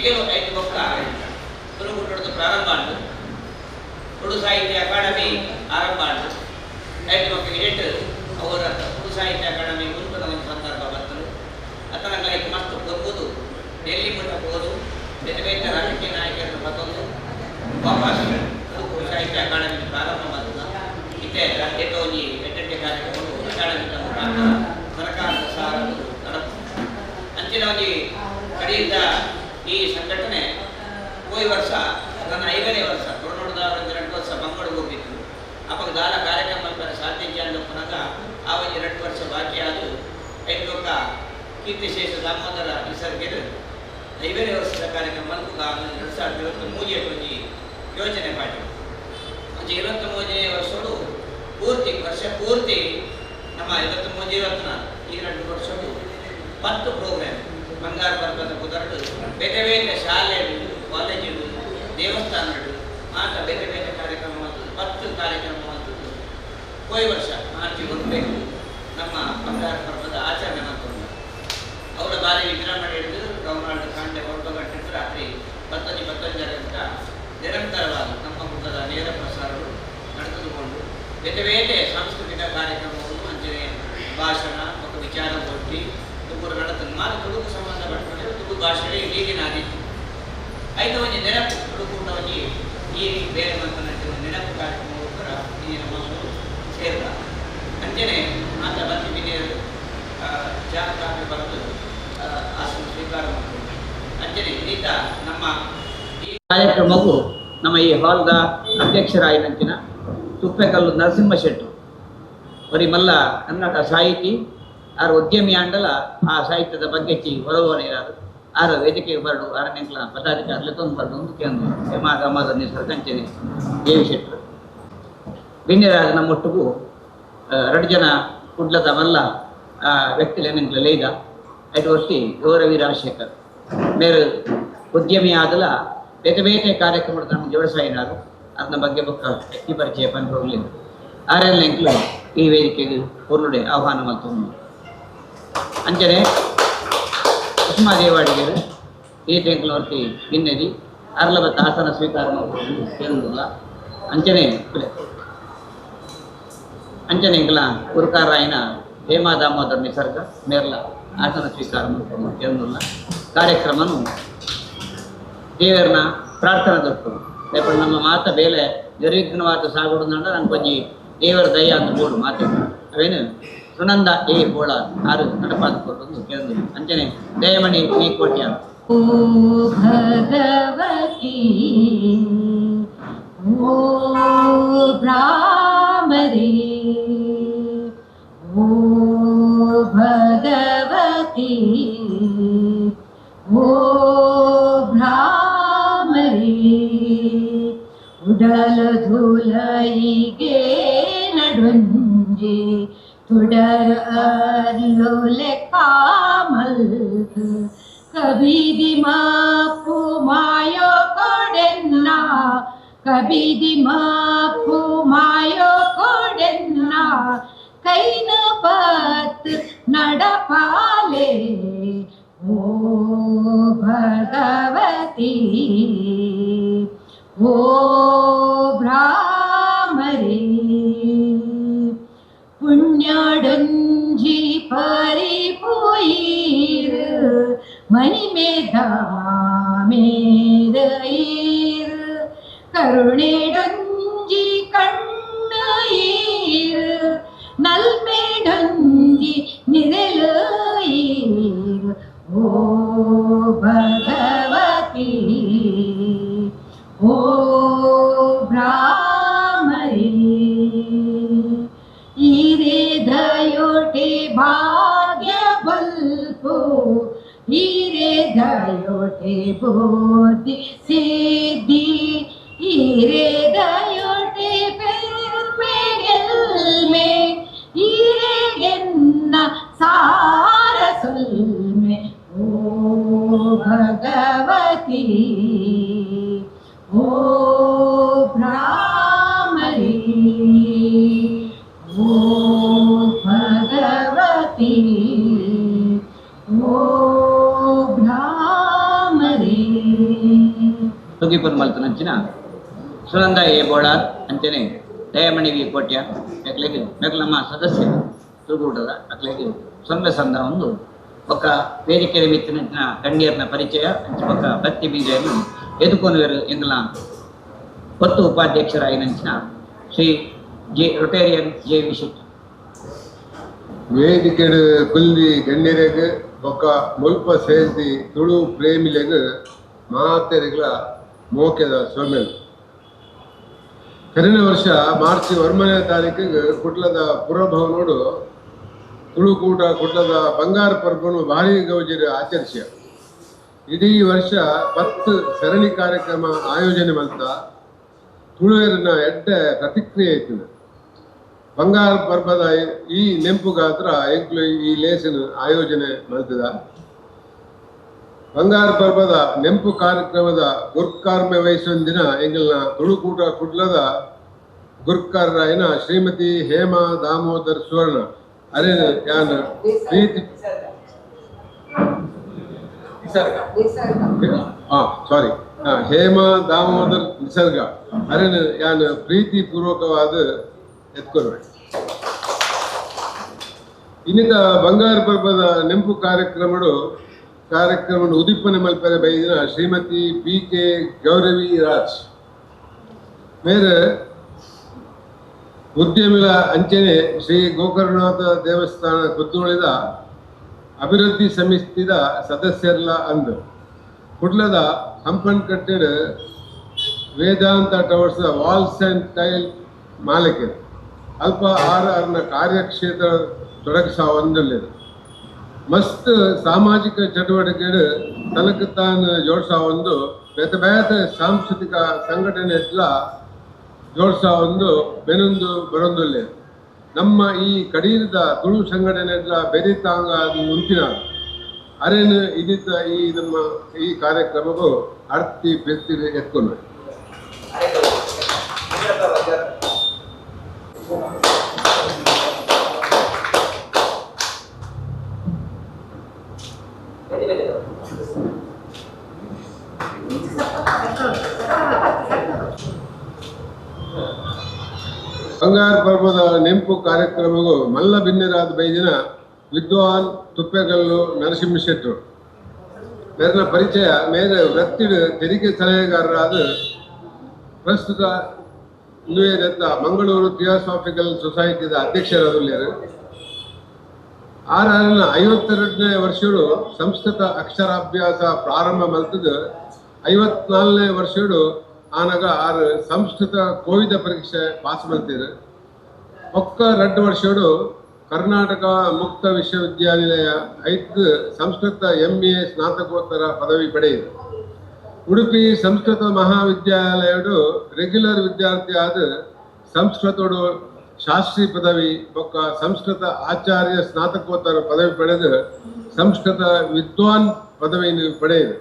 ಏಳು 5 ಬೊಕ್ಕ ತುಳುಗುಟ್ಟುಡು ಪ್ರಾರಂಭ ಆಂಡು ತುಳು ಸಾಹಿತ್ಯ ಅಕಾಡೆಮಿ ಆರಂಭ ಆಂಡು 5 ಬೊಕ್ಕ ಹಿರೇಟ್ ಅವರ ತುಳು ಸಾಹಿತ್ಯ ಅಕಾಡೆಮಿ ಉಂಟದ ಒಂದು ಸಂದರ್ಭ ಬರ್ತದೆ ಅತನಗಳಿಗೆ ಮಸ್ತ್ ಬರ್ಬೋದು ಡೆಲ್ಲಿ ಮಟ್ಟಕ್ಕೆ ಹೋದು ಬೇರೆ ಬೇರೆ ರಾಜಕೀಯ ನಾಯಕರನ್ನು ಮತ್ತೊಂದು ವಾಪಸ್ ತುಳು ಸಾಹಿತ್ಯ ಅಕಾಡೆಮಿ ಪ್ರಾರಂಭ ಮಾಡಿದ ಇತ್ತೆ ಏಟೋಜಿ ಎಟ್ಟೆಂಟೆ ಕಾರ್ಯಕ್ರಮಗಳು ಅಕಾಡೆಮಿಕ ಮುಖಾಂತರ ಸರ್ಕಾರದ ಸಾರಲು ನಡೆಯುತ್ತದೆ ಅಂಚಿನ ಒಂದು ಕಡೆಯಿಂದ ಈ ಸಂಘಟನೆ ಹೋಗಿ ವರ್ಷ ನನ್ನ 5ನೇ ವರ್ಷ ಕೊರೋನಾದ 2 ವರ್ಷ ಮಂಗಳೂರು ಹೋಗಿತ್ತು ಅವಾಗ ದಾನ ಕಾರ್ಯಕ್ರಮ ಸಾಧ್ಯತೆ ಅಂದಪ್ಪನಾಗ ಆ ಒಂದು 2 ವರ್ಷ ಬಾಕಿ ಆದರೂ 5 ಲೋಕ ಕೀರ್ತಿಶೇಷ ದಾಮೋದರ ನಿಸರ್ಗರು 5ನೇ ವರ್ಷದ ಕಾರ್ಯಕ್ರಮ 2023 ಒಂದು ಯೋಜನೆ ಮಾಡಿ ಒಂದು 23ನೇ ವರ್ಷಗಳು ಪೂರ್ತಿ ನಮ್ಮ 23 ಈ 2 ವರ್ಷಗಳು 10 ಪ್ರೋಗ್ರಾಮ್ ಬಂಗಾರ ಬರ್ಗದ ಕುದರಡು ಬೇರೆ ಬೇರೆ ಶಾಲೆಗಳು ಕಾಲೇಜುಗಳು ದೇವಸ್ಥಾನಗಳು ಮಾತ ಬೇರೆ ಬೇರೆ ಕಾರ್ಯಕ್ರಮ 10 ಕಾರ್ಯಕ್ರಮ ಹೋಗಿ ವರ್ಷ ಮಾರ್ಚ್ ಬರಬೇಕು ನಮ್ಮ ಬಂಗಾರ ಪರ್ವದ ಆಚರಣೆ ಮಾಡ್ಕೊಂಡು ಅವರ ಬಾರಿ ವಿಜೃಂಭಣೆ ಹಿಡಿದು ಗೌರ್ನಾಡು ಕಾಂಡೆ ಹೊರಟುಗಟ್ಟಿದ್ದು ರಾತ್ರಿ 11 ನಿರಂತರವಾಗಿ ನಮ್ಮ ಮುಖದ ನೇರ ಪ್ರಸಾರಗಳು ನಡೆದುಕೊಂಡು ಬೇರೆ ಬೇರೆ ಸಾಂಸ್ಕೃತಿಕ ಕಾರ್ಯಕ್ರಮಗಳು ಅಂಚನೆ ಭಾಷಣ ಮತ್ತು ವಿಚಾರಗೋಷ್ಠಿ ತುಳುಗು ನಡೆದ ಮಾತು ತುಳುಗು ಸಂಬಂಧಪಟ್ಟರೆ ತುಳು ಭಾಷೆಗೆ ಈಗಿನ ಆದಿತ್ತು 5 ಒಂದು ನೆನಪು ತುಳುಕೂಟವಾಗಿ ಈ ಬೇರೆ ಮತ್ತು ನೆನಪು ಕಾರ್ಯಕ್ರಮಕ್ಕೋಸ್ಕರ ಈ ನಮ್ಮ ಸೇರಿದ ಅಂಚನೆ ಮಾತ ಬಂದು ಬಿನಿಯರು ಚಾ ಕಾಫಿ ಬರೆದು ಆಸನ ಸ್ವೀಕಾರ ಮಾಡಿಕೊಂಡು ಅಂಚನೆ ಇದೀಗ ನಮ್ಮ ಈ ಕಾರ್ಯಕ್ರಮವು ನಮ್ಮ ಈ ಹಾಲ್ದ ಅಧ್ಯಕ್ಷರಾಯಿನಂಚಿನ ತುಪ್ಪೆಕಲ್ಲು ನರಸಿಂಹ ಶೆಟ್ರು ಮಲ್ಲ ಕನ್ನಡ ಸಾಹಿತಿ ಆರು ಉದ್ಯಮಿ ಆಂಡಲ ಆ ಸಾಹಿತ್ಯದ ಬಗ್ಗೆ ಹೊರವನೇರಾರು ಆರ ವೇದಿಕೆಗೆ ಬರಡು 6ನೇ ಪದಾಧಿಕಾರಿ ಬರಡು ಒಂದು ಕೇಂದ್ರ ಹೇಮಾದ ನಿಸರ್ಗಂಚನೆ ದೇವಿ ಶೆಟ್ರು ವಿನ್ಯರಾದ ನಮ್ಮೊಟ್ಟಿಗೂ 2 ಜನ ಕುಡ್ಲದ ಮಲ್ಲ ವ್ಯಕ್ತಿಗಳು ಲೇದ 5 ವರ್ಷ ಗೌರವಿ ರಾಜಶೇಖರ್ ಮೇರೆ ಉದ್ಯಮಿ ಆದಲ ಬೇರೆ ಬೇರೆ ಕಾರ್ಯಕ್ರಮಗಳು ನಮ್ಗೆ ಜೋಡಿಸಾಯಿನಾರು ಅದನ್ನ ಬಗ್ಗೆ ಬೊಕ್ಕ ವ್ಯಕ್ತಿ ಪರಿಚಯ ಬಂದು ಹೋಗಲಿಲ್ಲ 6ನೇ ಈ ವೇದಿಕೆಗೆ ಪೂರ್ಣಡೆ ಆಹ್ವಾನ ಮಾಡ್ಕೊಂಡು ಅಂಚನೆ ಸುಷ್ಮಾ ದೇವಾಡಿಗರು ಈ ಟೆಂಕ್ಲವರ್ತಿ ಹಿನ್ನೆದಿ ಅರ್ಲಬತ್ತ ಆಸನ ಸ್ವೀಕಾರ ಮಾಡ್ಕೊಂಡು ಅಂಚನೆ ಇಂಗ್ಲ ಗುರುಕಾರಾಯನ ಹೇಮಾ ದಾಮೋದರ ನಿಸರ್ಗ ಮೇರ್ಲ ಆಸನ ಸ್ವೀಕಾರ ಮಾಡ್ಕೊಂಡು ಕೇಂದ್ರ ಕಾರ್ಯಕ್ರಮನು ದೇವರನ್ನ ಪ್ರಾರ್ಥನೆ ದೊಡ್ಕೊಂಡು ಲೇಪಟ್ಟು ನಮ್ಮ ಮಾತ ಬೇಲೆ ನಿರ್ವಿಘ್ನವಾದ ಸಾಗುಡು ನಂಡ ನನ್ನ ಕೊಂಚಿ ದೇವರ ದಯ ಅಂತ ಬೋಡು ಮಾತಾಡ ಅವೇನು ಸುನಂದ ಏ ಬೋಳ ಆರು ನಡಪಾದಕೊಂಡು ಕೇಂದ್ರ ಅಂಚನೆ ದಯಮಣಿ ಈ ಕೋಟ್ಯ ಓ ಭಗವತಿ ಓ ಭ್ರಾಮರಿ ಓ ಭಗವತಿ ಓ ಭ್ರಾಮರಿ ಉಡಲ ಧೂಲೈಗೆ ನಡುಂಜಿ ತುಡರ ಅಲ್ಲೋಲೆ ಕಾಮಲ್ ಕಬೀದಿ ಮಾಪು ಮಾಯೋ ಕೊಡೆನ್ನ ಕಬೀದಿ ಮಾಪು ಮಾಯೋ ಕೊಡೆನ್ನ ಕೈನ ಪತ್ ನಡಪಾಲೆ ಓ ಭಗವತಿ ಓ ಭ್ರಾಮರಿ ಪುಣ್ಯಡಂಜಿ ಪರಿಪೋಯಿರ್ ಮಣಿಮೇಧ ಮೇದೈರ್ ಕರುಣೆಡಂಜಿ ಕಣ್ಣೀರ್ ನಲ್ಮೇಡಂಜಿ ನಿರಲೈರ್ ಓ ಭಗವತಿ ಓ ಭ್ರಾಮರಿ ಈರೆ ದಯೋಟೆ ಭಾಗ್ಯ ಬಲ್ಪು ಈರೆ ದಯೋಟೆ ಬೋಧಿ ಸಿದ್ಧಿ ಈರೆ ದಯೋಟೆ ಪೆರ್ಮೆಗೆಲ್ಮೆ ಈರೆಗೆನ್ನ ಸಾರ ಸೊಲ್ಮೆ ಓ ಭಗವತಿ ಓ ಭ್ರಾಮರಿ ಓ ಭಗವತಿ ಓ ಭ್ರಾಮರಿ ತುಗಿಪುರ ಮಲ್ತನಂಚಿನ ಸುನಂದ ಎ ಬೋಳಾರ್ ಅಂಚನೆ ದಯಮಣಿ ವಿ ಕೋಟ್ಯ ಅಕ್ಲೆಗೆ ನಮ್ಮ ಸದಸ್ಯರು ತುಳುಕೂಟದ ಅಕ್ಲೆಗೆ ಸೊಂಬೆ ಸಂದ ಒಂದು ಒಕ್ಕ ವೇದಿಕೆ ಮಿತ್ತಿನ ಗಣ್ಯರ್ನ ಪರಿಚಯ ಒಕ್ಕ ಭಕ್ತಿ ಬೀಜವನ್ನು ಎದುಕೊನುವರು ಎಂಗಳ ಒತ್ತು ಉಪಾಧ್ಯಕ್ಷರಾಗಿನಂಚಿನ Shri rotarian J V Shetty ವೇದಿಕೆ ಕುಲ್ದಿ ಗಣ್ಯರಿಗೆ ಒಕ್ಕ ಮುಲ್ಪ ಸೇರಿಸಿ ತುಳು ಪ್ರೇಮಿಲೆಗ್ ಮಾತೆರೆಗಳ ಮೋಕೆದ ಸೊಮ್ಮೆಲ್ ಕರಿನ ವರ್ಷ ಮಾರ್ಚ್ 1ನೇ ತಾರೀಕಿಗೆ ಕುಟ್ಲದ ಪುರಭವನೋಡು ತುಳುಕೂಟ ಕುಟ್ಲದ ಬಂಗಾರ ಪರ್ಬನು ಭಾರಿ ಗೌಜಿರ ಆಚರಿಸ್ಯ ಇಡೀ ವರ್ಷ 10 ಸರಣಿ ಕಾರ್ಯಕ್ರಮ ಆಯೋಜನೆ ಮಾಡ್ತ ತುಳುವೆರಿನ ಎಡ್ಡ ಪ್ರತಿಕ್ರಿಯೆ ಇತ್ತು ಬಂಗಾರ ಪರ್ಬದ ಈ ನೆಂಪುಗಾತ್ರ ಎಂಕ್ಲು ಈ ಲೇಸಿನ ಆಯೋಜನೆ ಮಾಡ್ತದ ಬಂಗಾರ ಪರ್ಬದ ನೆಂಪು ಕಾರ್ಯಕ್ರಮದ ಗುರ್ಕಾರ್ಮೆ ವಹಿಸೊಂದಿನ ಎಂಗಲ್ನ ತುಳುಕೂಟ ಕುಡ್ಲದ ಗುರ್ಕಾರರಾಯನ ಶ್ರೀಮತಿ ಹೇಮಾ ದಾಮೋದರ್ ಸುವರ್ಣ ಅರೆ ಯಾನ ಪ್ರೀತಿ ಸಾರಿ ಹೇಮಾ ದಾಮೋದರ್ ನಿಸರ್ಗ ಅರೆ ಯಾನ ಪ್ರೀತಿ ಪೂರ್ವಕವಾದ ಎತ್ಕೊಳ್ಬೇಕು ಇನ್ನಿತ ಬಂಗಾರ ಪರ್ಬದ ನೆಂಪು ಕಾರ್ಯಕ್ರಮ ಉದಿಪ್ಪನೆ ಮಲ್ಪರೆ ಬೈದಿನ ಶ್ರೀಮತಿ PK ಗೌರವಿ ರಾಜ್ ಮೇರೆ ಉದ್ಯಮಿಲ ಅಂಚನೆ ಶ್ರೀ ಗೋಕರ್ಣನಾಥ ದೇವಸ್ಥಾನ ಕುತ್ತೂಳಿದ ಅಭಿವೃದ್ಧಿ ಸಮಿತಿದ ಸದಸ್ಯರ್ಲ ಅಂದು ಕುಡ್ಲದ ಹಂಪನ್ ಕಟ್ಟಡ ವೇದಾಂತ ಟವರ್ಸ್ ವಾಲ್ಸ್ ಅಂಡ್ ಟೈಲ್ ಮಾಲೀಕರು ಅಲ್ಪ ಆರ್ನ ಕಾರ್ಯಕ್ಷೇತ್ರ ತೊಡಗಿಸ ಒಂದಲ್ಲಿದೆ ಮಸ್ತ್ ಸಾಮಾಜಿಕ ಚಟುವಟಿಕೆಗಳು ತನಕ ತಾನು ಜೋಡಿಸ ಒಂದು ಬೇತ ಸಾಂಸ್ಕೃತಿಕ ಸಂಘಟನೆ ಎಲ್ಲ ಜೋಡಿಸ ಒಂದು ಬೆನೊಂದು ಬರೊಂದುಲ್ಲೆ ನಮ್ಮ ಈ ಕಡೀರದ ತುಳು ಸಂಘಟನೆ ಎಲ್ಲ ಬೆರಿತಾಂಗ ಮುಂಚಿನ ಅರೇನು ಇದಿತ್ತ ಈ ನಮ್ಮ ಈ ಕಾರ್ಯಕ್ರಮವು ಅರ್ತಿ ಬೆತ್ತಿ ಎತ್ಕೊಂಡು ಬಂಗಾರ ಪರ್ವದ ನೆಂಪು ಕಾರ್ಯಕ್ರಮವು ಮಲ್ಲ ಭಿನ್ನರಾದ ಬೈದಿನ ವಿದ್ವಾನ್ ತುಪ್ಪೆಗಲ್ಲು ನರಸಿಂಹ ಶೆಟ್ಟರು ಮೇರಿನ ಪರಿಚಯ ಮೇರೆ ವೃತ್ತಿಡ ತೆರಿಗೆ ಸಲಹೆಗಾರರಾದ ಪ್ರಸ್ತುತ ಇಂದುವೇದತ್ತ ಮಂಗಳೂರು ಥಿಯಾಸಾಫಿಕಲ್ ಸೊಸೈಟಿದ ಅಧ್ಯಕ್ಷರಾದುಲ್ಯರು 52ನೇ ವರ್ಷಡು ಸಂಸ್ಕೃತ ಅಕ್ಷರಾಭ್ಯಾಸ ಪ್ರಾರಂಭ ಮಲ್ತದ 54ನೇ ವರ್ಷಡು ಆನಾಗ ಸಂಸ್ಕೃತ ಕೋವಿದ ಪರೀಕ್ಷೆ ಪಾಸ್ ಮಾಡ್ತೀರು ಒಕ್ಕ 2 ವರ್ಷಡು ಕರ್ನಾಟಕ ಮುಕ್ತ ವಿಶ್ವವಿದ್ಯಾನಿಲಯ 5 ಸಂಸ್ಕೃತ MA ಸ್ನಾತಕೋತ್ತರ ಪದವಿ ಪಡೆಯಿತು ಉಡುಪಿ ಸಂಸ್ಕೃತ ಮಹಾವಿದ್ಯಾಲಯಡು ರೆಗ್ಯುಲರ್ ವಿದ್ಯಾರ್ಥಿ ಆದ ಸಂಸ್ಕೃತೋಡು ಶಾಸ್ತ್ರಿ ಪದವಿ ಒಕ್ಕ ಸಂಸ್ಕೃತ ಆಚಾರ್ಯ ಸ್ನಾತಕೋತ್ತರ ಪದವಿ ಪಡೆದು ಸಂಸ್ಕೃತ ವಿದ್ವಾನ್ ಪದವಿ ಪಡೆಯಿತು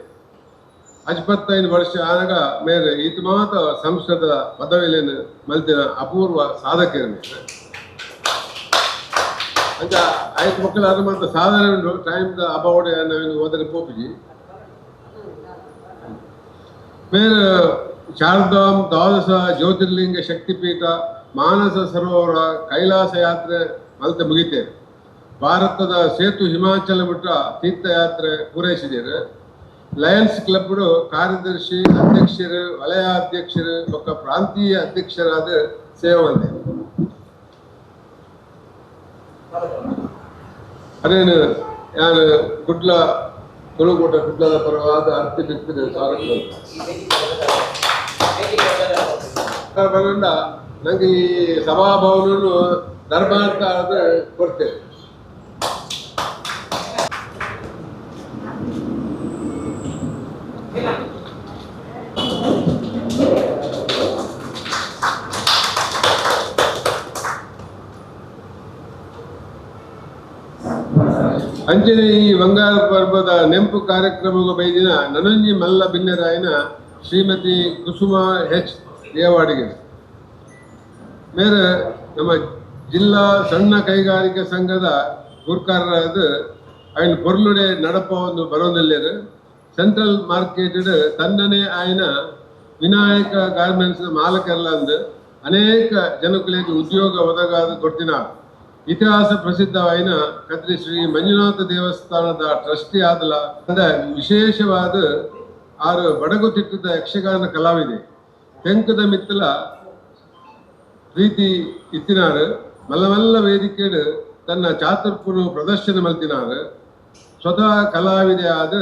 55 ವರ್ಷ ಆನಾಗ ಮೇಲೆ ಈತ ಮಾತ್ರ ಸಂಸ್ಕೃತ ಪದವಿಯನ್ನು ಮಲ್ತಿನ ಅಪೂರ್ವ ಸಾಧಕರು ಅಂತ 5 ಮಕ್ಕಳು ಆದ ಮಾತ್ರ ಸಾಧಾರಣ ಟೈಮ್ದ ಅಬೌಡ್ ನಾವೇನು ಓದನೆ ಪೋಪಿಜಿ ಮೇರೆ ಶಾರದಾಂ ದ್ವಾದಶ ಜ್ಯೋತಿರ್ಲಿಂಗ ಶಕ್ತಿಪೀಠ ಮಾನಸ ಸರೋವರ ಕೈಲಾಸ ಯಾತ್ರೆ ಮಲ್ತೆ ಮುಗಿತೇವೆ ಭಾರತದ ಸೇತು ಹಿಮಾಚಲ ಬಿಟ್ಟ ತೀರ್ಥಯಾತ್ರೆ ಪೂರೈಸಿದ್ದೀರಿ ಲಯನ್ಸ್ ಕ್ಲಬ್ ಕಾರ್ಯದರ್ಶಿ ಅಧ್ಯಕ್ಷರು ವಲಯಾಧ್ಯಕ್ಷರು ಒಕ್ಕ ಪ್ರಾಂತೀಯ ಅಧ್ಯಕ್ಷರಾದ ಸೇವೆ ಮಾಡಿದೆ ಅದೇನು ಯಾರು ಕುಡ್ಲ ತುಳುಕೂಟ ಕುಡ್ಲದ ಪರವಾದ ಅರ್ಥ ಬಿತ್ತಿದ ಸ್ವಾಗತ ನಂಗೆ ಈ ಸಭಾಭವನ ದರ್ಬಾರ್ ಕಾಲದ ಕೊಡ್ತೇವೆ ಅಂಚನೆ ಈ ಬಂಗಾರ ಪರ್ವದ ನೆಂಪು ಕಾರ್ಯಕ್ರಮದ ಬೈದಿನ ನನಂಜಿ ಮಲ್ಲ ಭಿನ್ನರಾಯನ ಶ್ರೀಮತಿ ಕುಸುಮಾ H ದೇವಾಡಿಗೆ ಮೇರೆ ನಮ್ಮ ಜಿಲ್ಲಾ ಸಣ್ಣ ಕೈಗಾರಿಕೆ ಸಂಘದ ಗುರ್ಕಾರರಾದ ఆయన పొర్లుడే నడప ಒಂದು ಬರೋದಿಲ್ಲರು ಸೆಂಟ್ರಲ್ ಮಾರ್ಕೆಟ್ ತನ್ನನೇ ఆయన ವಿನಾಯಕ ಗಾರ್ಮೆಂಟ್ಸ್ ಮಾಲಕರೆಲ್ಲ ಅಂದು ಅನೇಕ ಜನಗಳಿಗೆ ಉದ್ಯೋಗ ಒದಗಾದ ಕೊಡ್ತಿನಾರು. ಇತಿಹಾಸ ಪ್ರಸಿದ್ಧವಾಯಿನ ಕದ್ರಿ ಶ್ರೀ ಮಂಜುನಾಥ ದೇವಸ್ಥಾನದ ಟ್ರಸ್ಟಿ ಆದಲ ವಿಶೇಷವಾದ 6 ಬಡಗುತಿಟ್ಟದ ಯಕ್ಷಗಾನ ಕಲಾವಿದೆ ತೆಂಕದ ಮಿತ್ತಲ ಪ್ರೀತಿ ಇತ್ತಿನಾರು. ಮಲ್ಲ ವೇದಿಕೆಡು ತನ್ನ ಚಾತುರ್ಪುನು ಪ್ರದರ್ಶನ ಮಲ್ತಿನಾರು. ಸ್ವತಃ ಕಲಾವಿದೆ ಆದ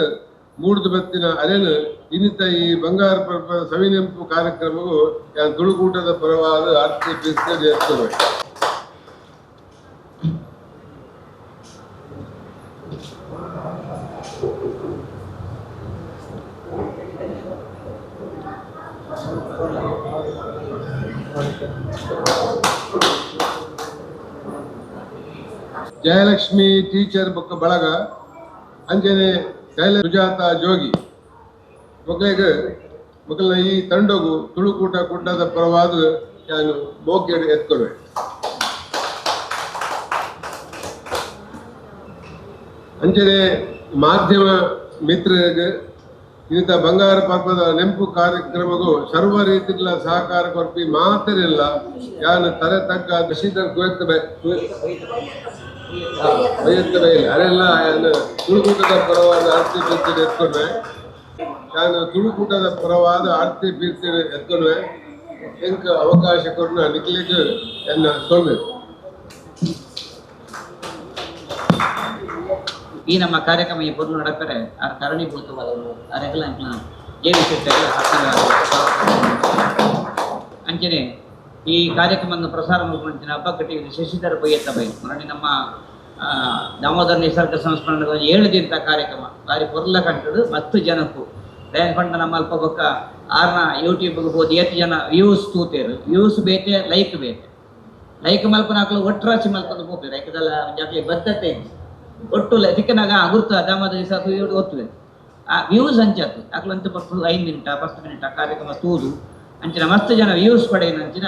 ಮೂಡ್ದು ಬತ್ತಿನ ಅರೆನು ಇನ್ನಿತ ಈ ಬಂಗಾರ ಪರ್ವದ ಸವಿನೆಂಪು ಕಾರ್ಯಕ್ರಮವು ತುಳುಕೂಟದ ಪರವಾದ ಆರ್ಥಿಕ ಬಿಸಿಲು ಎತ್ತುವೆ. ಜಯಲಕ್ಷ್ಮಿ ಟೀಚರ್ ಬೊಕ್ಕ ಬಳಗ ಅಂಜನೆ ಸುಜಾತ ಜೋಗಿ ಮಕ್ಕಳ ಈ ತಂಡಗು ತುಳುಕೂಟ ಕುಡ್ಡದ ಪರವಾದ ನಾನು ಮೋಕೆ ಎತ್ಕೊಳ್ವೆ. ಅಂಚನೆ ಮಾಧ್ಯಮ ಮಿತ್ರರಿಗೆ ಇಂಥ ಬಂಗಾರ ಪರ್ವದ ನೆಂಪು ಕಾರ್ಯಕ್ರಮಗೂ ಸರ್ವ ರೀತಿಗಳ ಸಹಕಾರ ಕೊರ್ಪಿ ಮಾತರಿಲ್ಲ ಯಾನು ತರೆ ತಗ್ಗ ದಶಿದ ವೈಯಕ್ತವೇ ಇಲ್ಲ ಅರೆಲ್ಲ ತುಳುಕೂಟದ ಪರವಾದ ಆರ್ತಿ ಬೀರ್ತಿ ಎತ್ಕೊಂಡ್ರೆ ನಾನು ತುಳುಕೂಟದ ಪರವಾದ ಆರ್ತಿ ಬೀರ್ತಿ ಎತ್ಕೊಂಡ್ರೆ ಎಂಕ ಅವಕಾಶ ಕೊಟ್ಟು ನಿಕ್ಲಿಕ್ಕೆ ಎನ್ನ ಸೋಲ್ಬೇಕು. ಈ ನಮ್ಮ ಕಾರ್ಯಕ್ರಮ ಈ பொருள் நடக்கிற ಕಾರಣೀಭೂತವಾದವರು ಅರೆಲ್ಲ ಅಂಚನೆ ಈ ಕಾರ್ಯಕ್ರಮವನ್ನು ಪ್ರಸಾರ ಮಾಡುವಂತಿನ ಹಬ್ಬಕಟ್ಟಿ ಶಶಿಧರ ಬೈಯತ್ತ ಬೈ ನೋಡಿ ನಮ್ಮ ದಾಮೋದರ ನಿಸರ್ಗ ಸಂಸ್ಮರಣ 7 ದಿನದ ಕಾರ್ಯಕ್ರಮ ಬಾರಿ ಪೊರ್ಲ ಕಂಡು 10 ಜನಕ್ಕೂ ದಯನ್ ಪಂಡ ನಮ್ಮ ಅಲ್ಪ ಬೊಕ್ಕ 6ನ ಯೂಟ್ಯೂಬ್ಗೆ ಹೋಗಿ 8 ಜನ ವ್ಯೂಸ್ ತೂತೇರು. ವ್ಯೂಸ್ ಬೇತೆ ಲೈಕ್ ಬೇತೆ ಲೈಕ್ ಮಲ್ಪನ ಹಾಕಲು ಒಟ್ಟರಾಶಿ ಮಲ್ಕೊಂಡು ಹೋಗ್ತಾರೆ. ಯಾಕದಲ್ಲ ಜಾಕ್ಲಿ ಬದ್ಧತೆ ಒಟ್ಟು ದಿಕ್ಕನಾಗ ಗುರ್ತ ದಾಮೋದರ ನಿಸರ್ಗ ಓದ್ತದೆ ಆ ವ್ಯೂಸ್ ಹಂಚತ್ತು ಹಾಕ್ಲಂತ ಬರ್ತು 5 ಮಿನಿಟ 10 ಮಿನಿಟ ಕಾರ್ಯಕ್ರಮ ತೂದು ಅಂಚಿನ ಮಸ್ತ್ ಜನ ವ್ಯೂಸ್ ಪಡೆಯಿನ ಅಂಚಿನ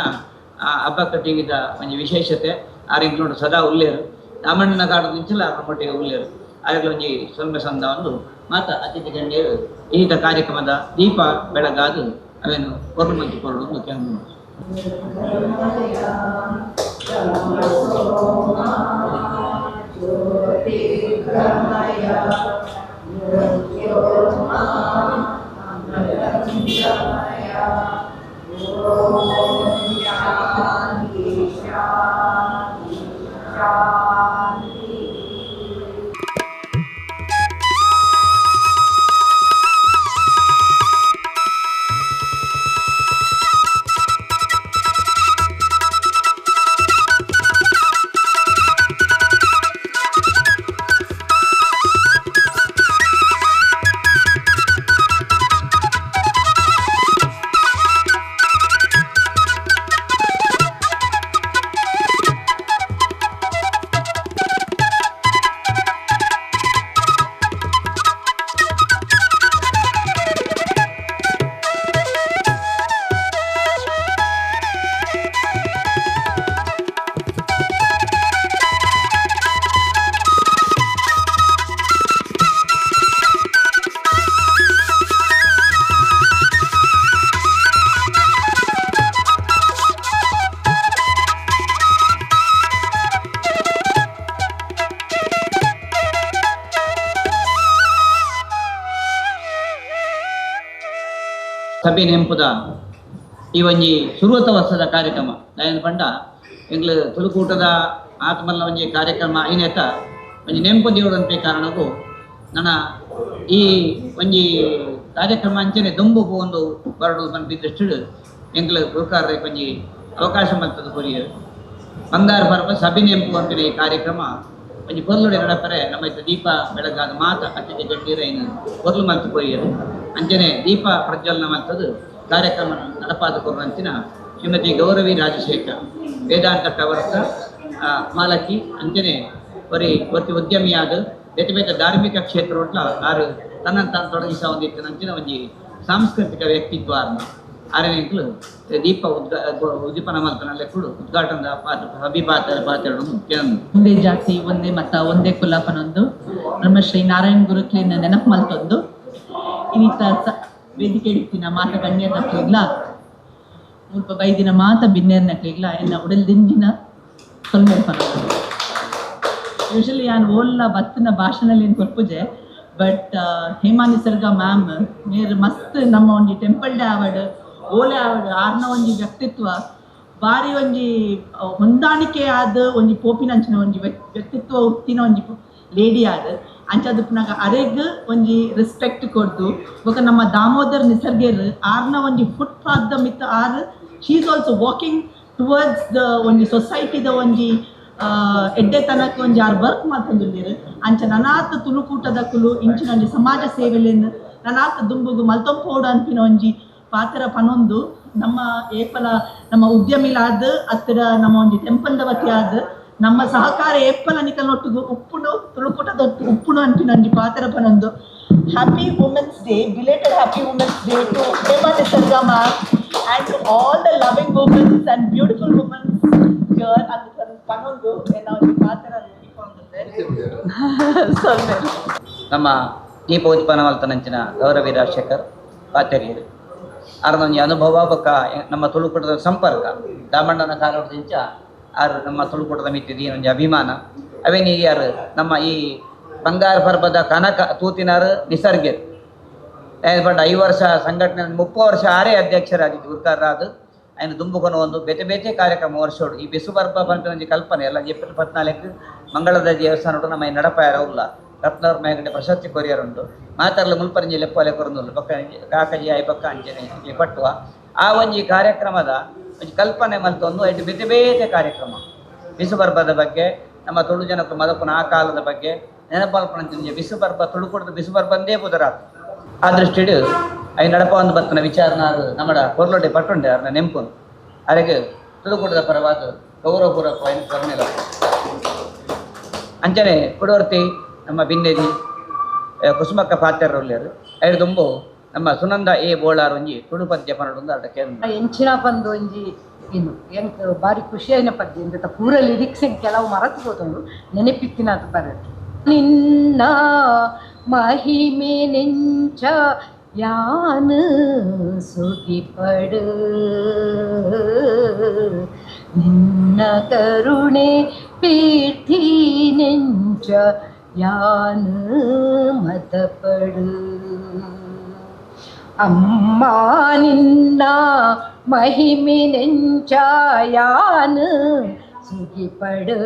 ಆ ಹಬ್ಬಕ್ಕ ಟಿವಿದ ಒಂದು ವಿಶೇಷತೆ ಆರಿಗೆ ನೋಡು ಸದಾ ಉಳ್ಳೇರು ರಾಮಣ್ಣನ ಕಾಡು ನಿಂಚಲ ನಮ್ಮೊಟ್ಟಿಗೆ ಉಳ್ಳೇರು ಆರಿಗೆ ಒಂಜಿ ಸೊಲ್ಮೆ ಸಂದ ಒಂದು ಮಾತ ಅತಿಥಿ ಗಣ್ಯರು ಈತ ಕಾರ್ಯಕ್ರಮದ ದೀಪ ಬೆಳಗಾದು ಅವೇನು ಕೊರಡು ಮಂತು ಕೊರಡು ಒಂದು ಕೆಲವು ಸಭೆ ನೆಂಪುದ ಈ ಒಂಜಿ ಶುರುವತ ವರ್ಷದ ಕಾರ್ಯಕ್ರಮ ದಯನ್ ಪಂಡ ಎಂಗ್ಲು ತುಳುಕೂಟದ ಆತ್ಮಲ್ಲ ಒಂಜಿ ಕಾರ್ಯಕ್ರಮ ಐನೇತ ಒಂಜಿ ನೆಂಪು ದೇವರಂತೆ ಕಾರಣಕ್ಕೂ ನನ್ನ ಈ ಒಂಜಿ ಕಾರ್ಯಕ್ರಮ ಅಂಚನೆ ದುಂಬು ಒಂದು ಬರಡು ಬಂದಿದ್ದಷ್ಟು ಎಂಗ್ಲು ಗುರುಕಾರರಿಗೆ ಒಂಜಿ ಅವಕಾಶ ಮಲ್ತದ ಕೊರಿಯರು ಬಂಗಾರ ಪರ್ವ ಸಭೆ ನೆಂಪು ಅಂತಿನ ಈ ಕಾರ್ಯಕ್ರಮ ಒಂಜಿ ಪೊರ್ಲುಡೆ ನಡಪರೆ ನಮ್ಮ ದೀಪ ಬೆಳಗಾದ ಮಾತ ಅತಿಥಿ ಗಟ್ಟಿರೈನ ಪೊರ್ಲು ಮಲ್ತು ಕೊರಿಯರು ಅಂಚನೆ ದೀಪ ಪ್ರಜ್ವಲನ ಮಲ್ತದು ಕಾರ್ಯಕ್ರಮ ನಡಪಾದ ಕೊರಂತಿನ ಶ್ರೀಮತಿ ಗೌರವಿ ರಾಜಶೇಖರ್ ವೇದಾಂತ ಟವರ್ಸ್ ಮಾಲಕಿ ಅಂಚನೆ ಬರೀ ಒತ್ತಿ ಉದ್ಯಮಿಯಾದ ಬೇತೆ ಬೇತೆ ಧಾರ್ಮಿಕ ಕ್ಷೇತ್ರ ಒಟ್ಲ ಆರು ತನ್ನನ್ನು ತಾನು ತೊಡಗಿಸ ಹೊಂದಿತ್ತು ಅಂಚಿನ ಒಂಜಿ ಸಾಂಸ್ಕೃತಿಕ ವ್ಯಕ್ತಿತ್ವ ಆರನೇಂಕ್ಲು ದೀಪ ಉದ್ದೀಪನ ಮಲ್ಪನಲ್ಲೇ ಕೂಡ ಉದ್ಘಾಟನದ ಪಾತ್ರ ಒಂದೇ ಜಾತಿ ಒಂದೇ ಮತ ಒಂದೇ ಕುಲಪನೊಂದು ನಮ್ಮ ಶ್ರೀ ನಾರಾಯಣ ಗುರುಕ್ಲಿನ ನೆನಪು ಮಲ್ತೊಂದು ಇನ್ನಿತ ವೇದಿಕೆ ಇಡ್ತೀನ ಮಾತ ಗಣ್ಯರ್ನಕ್ಲಿಗ್ಲ ಮುಲ್ಪ ಬೈದಿನ ಮಾತ ಬಿನ್ನೇರ್ನಕ್ಲಿಗ್ಲ ಎನ್ನ ಉಡಲ್ದಿಂಜಿನ ಸೊಲ್ಮೇರ್ಪನ ಯೂಶಲಿ ನಾನು ಓಲ್ಲ ಬತ್ತಿನ ಭಾಷಣಲ್ಲಿ ಕೊರ್ಪುಜೆ ಬಟ್ ಹೇಮಾ ನಿಸರ್ಗ ಮ್ಯಾಮ್ ಮೇರ್ ಮಸ್ತ್ ನಮ್ಮ ಒಂಜಿ ಟೆಂಪಲ್ ಡೇ ಆವಡ್ ಓಲೆ ಆವಡ್ ಆರ್ನ ಒಂಜಿ ವ್ಯಕ್ತಿತ್ವ ಬಾರಿ ಒಂಜಿ ಹೊಂದಾಣಿಕೆ ಆದ ಒಂಜಿ ಪೋಪಿನಂಚಿನ ಒಂಜಿ ವ್ಯಕ್ತಿತ್ವ ಉತ್ತಿನ ಒಂಜಿ ಲೇಡಿ ಆದ ಅಂಚದು ಪುನಗ ಅರೆಗ್ ಒಂಜಿ ರೆಸ್ಪೆಕ್ಟ್ ಕೊಡ್ದು ಬೊಕ ನಮ್ಮ ದಾಮೋದರ್ ನಿಸರ್ಗೇರ್ ಆರ್ನ ಒಂಜಿ foot path the myth or she is also walking towards the ಒಂಜಿ ಸೊಸೈಟಿದ ಒಂಜಿ ಎಡ್ಡೆ ತನಕ ಒಂಜಿ ಆರ್ ವರ್ಕ್ ಮಾಡ್ತಂದುಲ್ಲೇರು ಅಂಚ ನನಾತ್ ತುಳುಕೂಟದ ಕುಲು ಇಂಚಿನ ಒಂಜಿ ಸಮಾಜ ಸೇವೆಲೆನ್ ನನಾತ್ ದುಂಬುಗು ಮಲ್ತೊಂಪೋಡು ಅಂತಿನ ಒಂಜಿ ಪಾತ್ರ ಪನೊಂದು ನಮ್ಮ ಏಪಲ ನಮ್ಮ ಉದ್ಯಮಿಲಾದ ಹತ್ತಿರ ನಮ್ಮ ಒಂಜಿ ಟೆಂಪಲ್ದ ವತಿ ಆದ ನಮ್ಮ ಸಹಕಾರ ಏಪಲ ನಿಕಲ್ನೊಟ್ಟಿಗೂ ಉಪ್ಪುಡು ತುಳುಕೂಟದ ಉಪ್ಪುಡು ಅಂಪಿನ ಒಂಜಿ ಪಾತ್ರ ಪನೊಂದು happy women's day belated happy women's day to Hema Nisarga ma'am and to all the loving women's and beautiful women's here ಅಂತ ಪನೊಂದು ನಾವು ಈ ಪಾತ್ರ ನಮ್ಮ ದೀಪ ಉತ್ಪನ್ನ ಮಲ್ತನಂಚಿನ ಗೌರವಿ ರಾಜಶೇಖರ್ ಪಾತೆರಿಯರು ಆರ್ನೊಂಜಿ ಅನುಭವ ಬೊಕ್ಕ ನಮ್ಮ ತುಳುಕೂಟದ ಸಂಪರ್ಕ ದಾಮಣ್ಣನ ಕಾಲೋಟದಿಂಚ ಆರು ನಮ್ಮ ತುಳುಕೂಟದ ಮಿತ್ತಿದ ಏನೊಂಜಿ ಅಭಿಮಾನ ಅವೇನಿ ಯಾರು ನಮ್ಮ ಈ ಬಂಗಾರ ಪರ್ಬದ ಕನಕ ತೂತಿನಾರು ನಿಸರ್ಗರ್ ಪಂಡ 5 ವರ್ಷ ಸಂಘಟನೆ 30 ವರ್ಷ ಆರೇ ಅಧ್ಯಕ್ಷರಾಗಿದ್ದು ಉರ್ಕಾರರಾದು ఆయన ದುಂಬುಕೊನ ಒಂದು ಬೇತೆ ಬೇತೆ ಕಾರ್ಯಕ್ರಮ ವರ್ಷೋಡು ಈ ಬಿಸುಬರ್ಬ ಪಂಪಿನೊಂಜಿ ಕಲ್ಪನೆ ಎಲ್ಲ ಏಪ್ರಿಲ್ 14 ಮಂಗಳದ ದೇವಸ್ಥಾನ ನಮ್ಮ ನಡಪಾಯರ ಉಲ್ಲ ರತ್ನವ್ರ ಮೇಗಡೆ ಪ್ರಶಸ್ತಿ ಕೊರಿಯರುಂಡು ಮಾತಾಡಲು ಮುಲ್ಪರಂಜಿ ಲೆಪ್ಪಲೆ ಕೊರಂದುಲ್ಲು ಪಕ್ಕ ಕಾಕಜಿ ಐ ಪಕ್ಕ ಅಂಚನೆ ಪಟ್ಟುವ ಆ ಒಂಜಿ ಕಾರ್ಯಕ್ರಮದ ಒಂಜಿ ಕಲ್ಪನೆ ಮಲ್ತೊಂದು ಐಟು ಬೇತೆ ಬೇತೆ ಕಾರ್ಯಕ್ರಮ ಬಿಸುಬರ್ಬದ ಬಗ್ಗೆ ನಮ್ಮ ತುಳು ಜನಕ್ಕೂ ಮದಪುನ ಆ ಕಾಲದ ಬಗ್ಗೆ ನೆನಪಲ್ಪನಂಚಿ ಬಿಸುಬರ್ಬ ತುಳುಕೂಟದ ಬಿಸುಬರ್ಬಂದೇ ಬುಧರಾತು ಆ ದೃಷ್ಟಿಡು ಅవి ನಡಪ ಒಂದು ಬತ್ತನ ವಿಚಾರನ ನಮ್ಮಡ ಕೊರ್ಲೊಡ್ಡೆ ಪಟ್ಟುಂಡೆ ಅವ್ರನ್ನ ನೆಂಪುನು ಅರೆಗೆ ತುಳುಕೂಟದ ಪರವಾದ ಗೌರವಪೂರ್ವಕ ಕರುಣೆಲ ಅಂಚನೆ ಕುಡವರ್ತಿ ನಮ್ಮ ಬಿನ್ನೆದಿ ಕುಸುಮಕ್ಕ ಪಾತ್ಯರೊಲ್ಲೇರು ಐದು ದುಂಬು ನಮ್ಮ ಸುನಂದ ಎ ಬೋಳಾರ್ ಒಂಜಿ ತುಳು ಪದ್ಯ ಪನ್ನೊಂದು ಅರ್ಧ ಕೇಂದ್ರ ಎಂಚಿನ ಬಂದು ಒಂಜಿ ಇನ್ನು ಎಂಕ್ ಬಾರಿ ಖುಷಿಯಾಯಿನ ಪದ್ಯ ಎಂತ ಪೂರ ಲಿರಿಕ್ಸ್ ಕೆಲವು ಮರತು ಹೋದವು ನೆನಪಿತ್ತಿನ ಅದು ಬರತ್ತೆ ನಿನ್ನ ಮಹಿಮೆ ನೆಂಚ ಯಾನು ಸುಗಿಪಡು ನಿನ್ನ ಕರುಣೆ ಪೀರ್ಥಿ ನೆಂಚ ಯಾನು ಮತಪಡು ಅಮ್ಮ ನಿನ್ನ ಮಹಿಮೆ ನೆಂಚ ಯಾನು ಸುಗಿಪಡು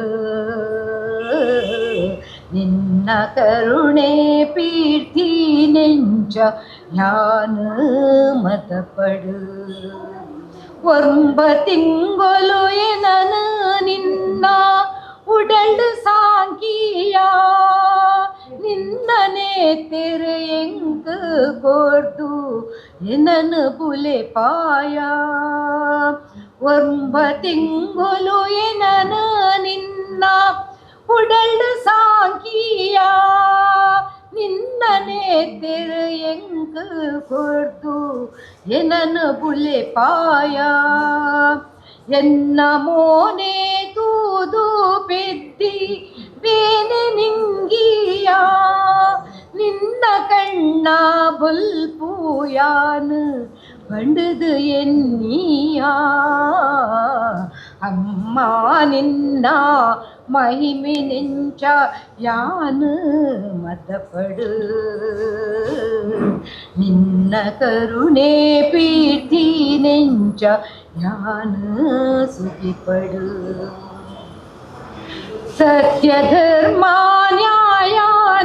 ನಿನ್ನ ಕರುಣೆ ಪೀರ್ಥಿ ನೆಂಚ ಯಾನು ಮತಪಡು ಒಂಬ ತಿಂಗಳು ಎನನು ನಿನ್ನ ಉಡಲು ಸಾಂಗಿಯ ನಿನ್ನನೆ ತೆರೆ ಎಂಗ್ ಕೊರ್ದು ಎನನು ಬುಲೆ ಪಾಯ ಒಂಬ ತಿಂಗಳು ಎನನು ನಿನ್ನ ಉಡಲು ಸಾಂಗಿಯ ನಿನ್ನನೆ ತೆರೆ ಎಂಗ್ ಕೊರ್ದು ಎನನು ಬುಲೆ ಪಾಯ ಎನ್ನ ಮೋನೆ ತೂದು ಪೆದ್ದಿ ಬೇನೆ ನಿಂಗಿಯ ನಿನ್ನ ಕಣ್ಣ ಬುಲ್ಪೂಯಾನು ಬಂಡದು ಎನ್ನಿಯ ಅಮ್ಮ ನಿನ್ನ ಮಹಿಮೆ ನೆಂಚ ಯಾನು ಮದಪಡು ನಿನ್ನ ಕರುಣೆ ಪೀರ್ಥಿ ನೆಂಚ ಯಾನು ಸುಗಿಪಡು ಸತ್ಯ ಧರ್ಮ ನ್ಯಾಯ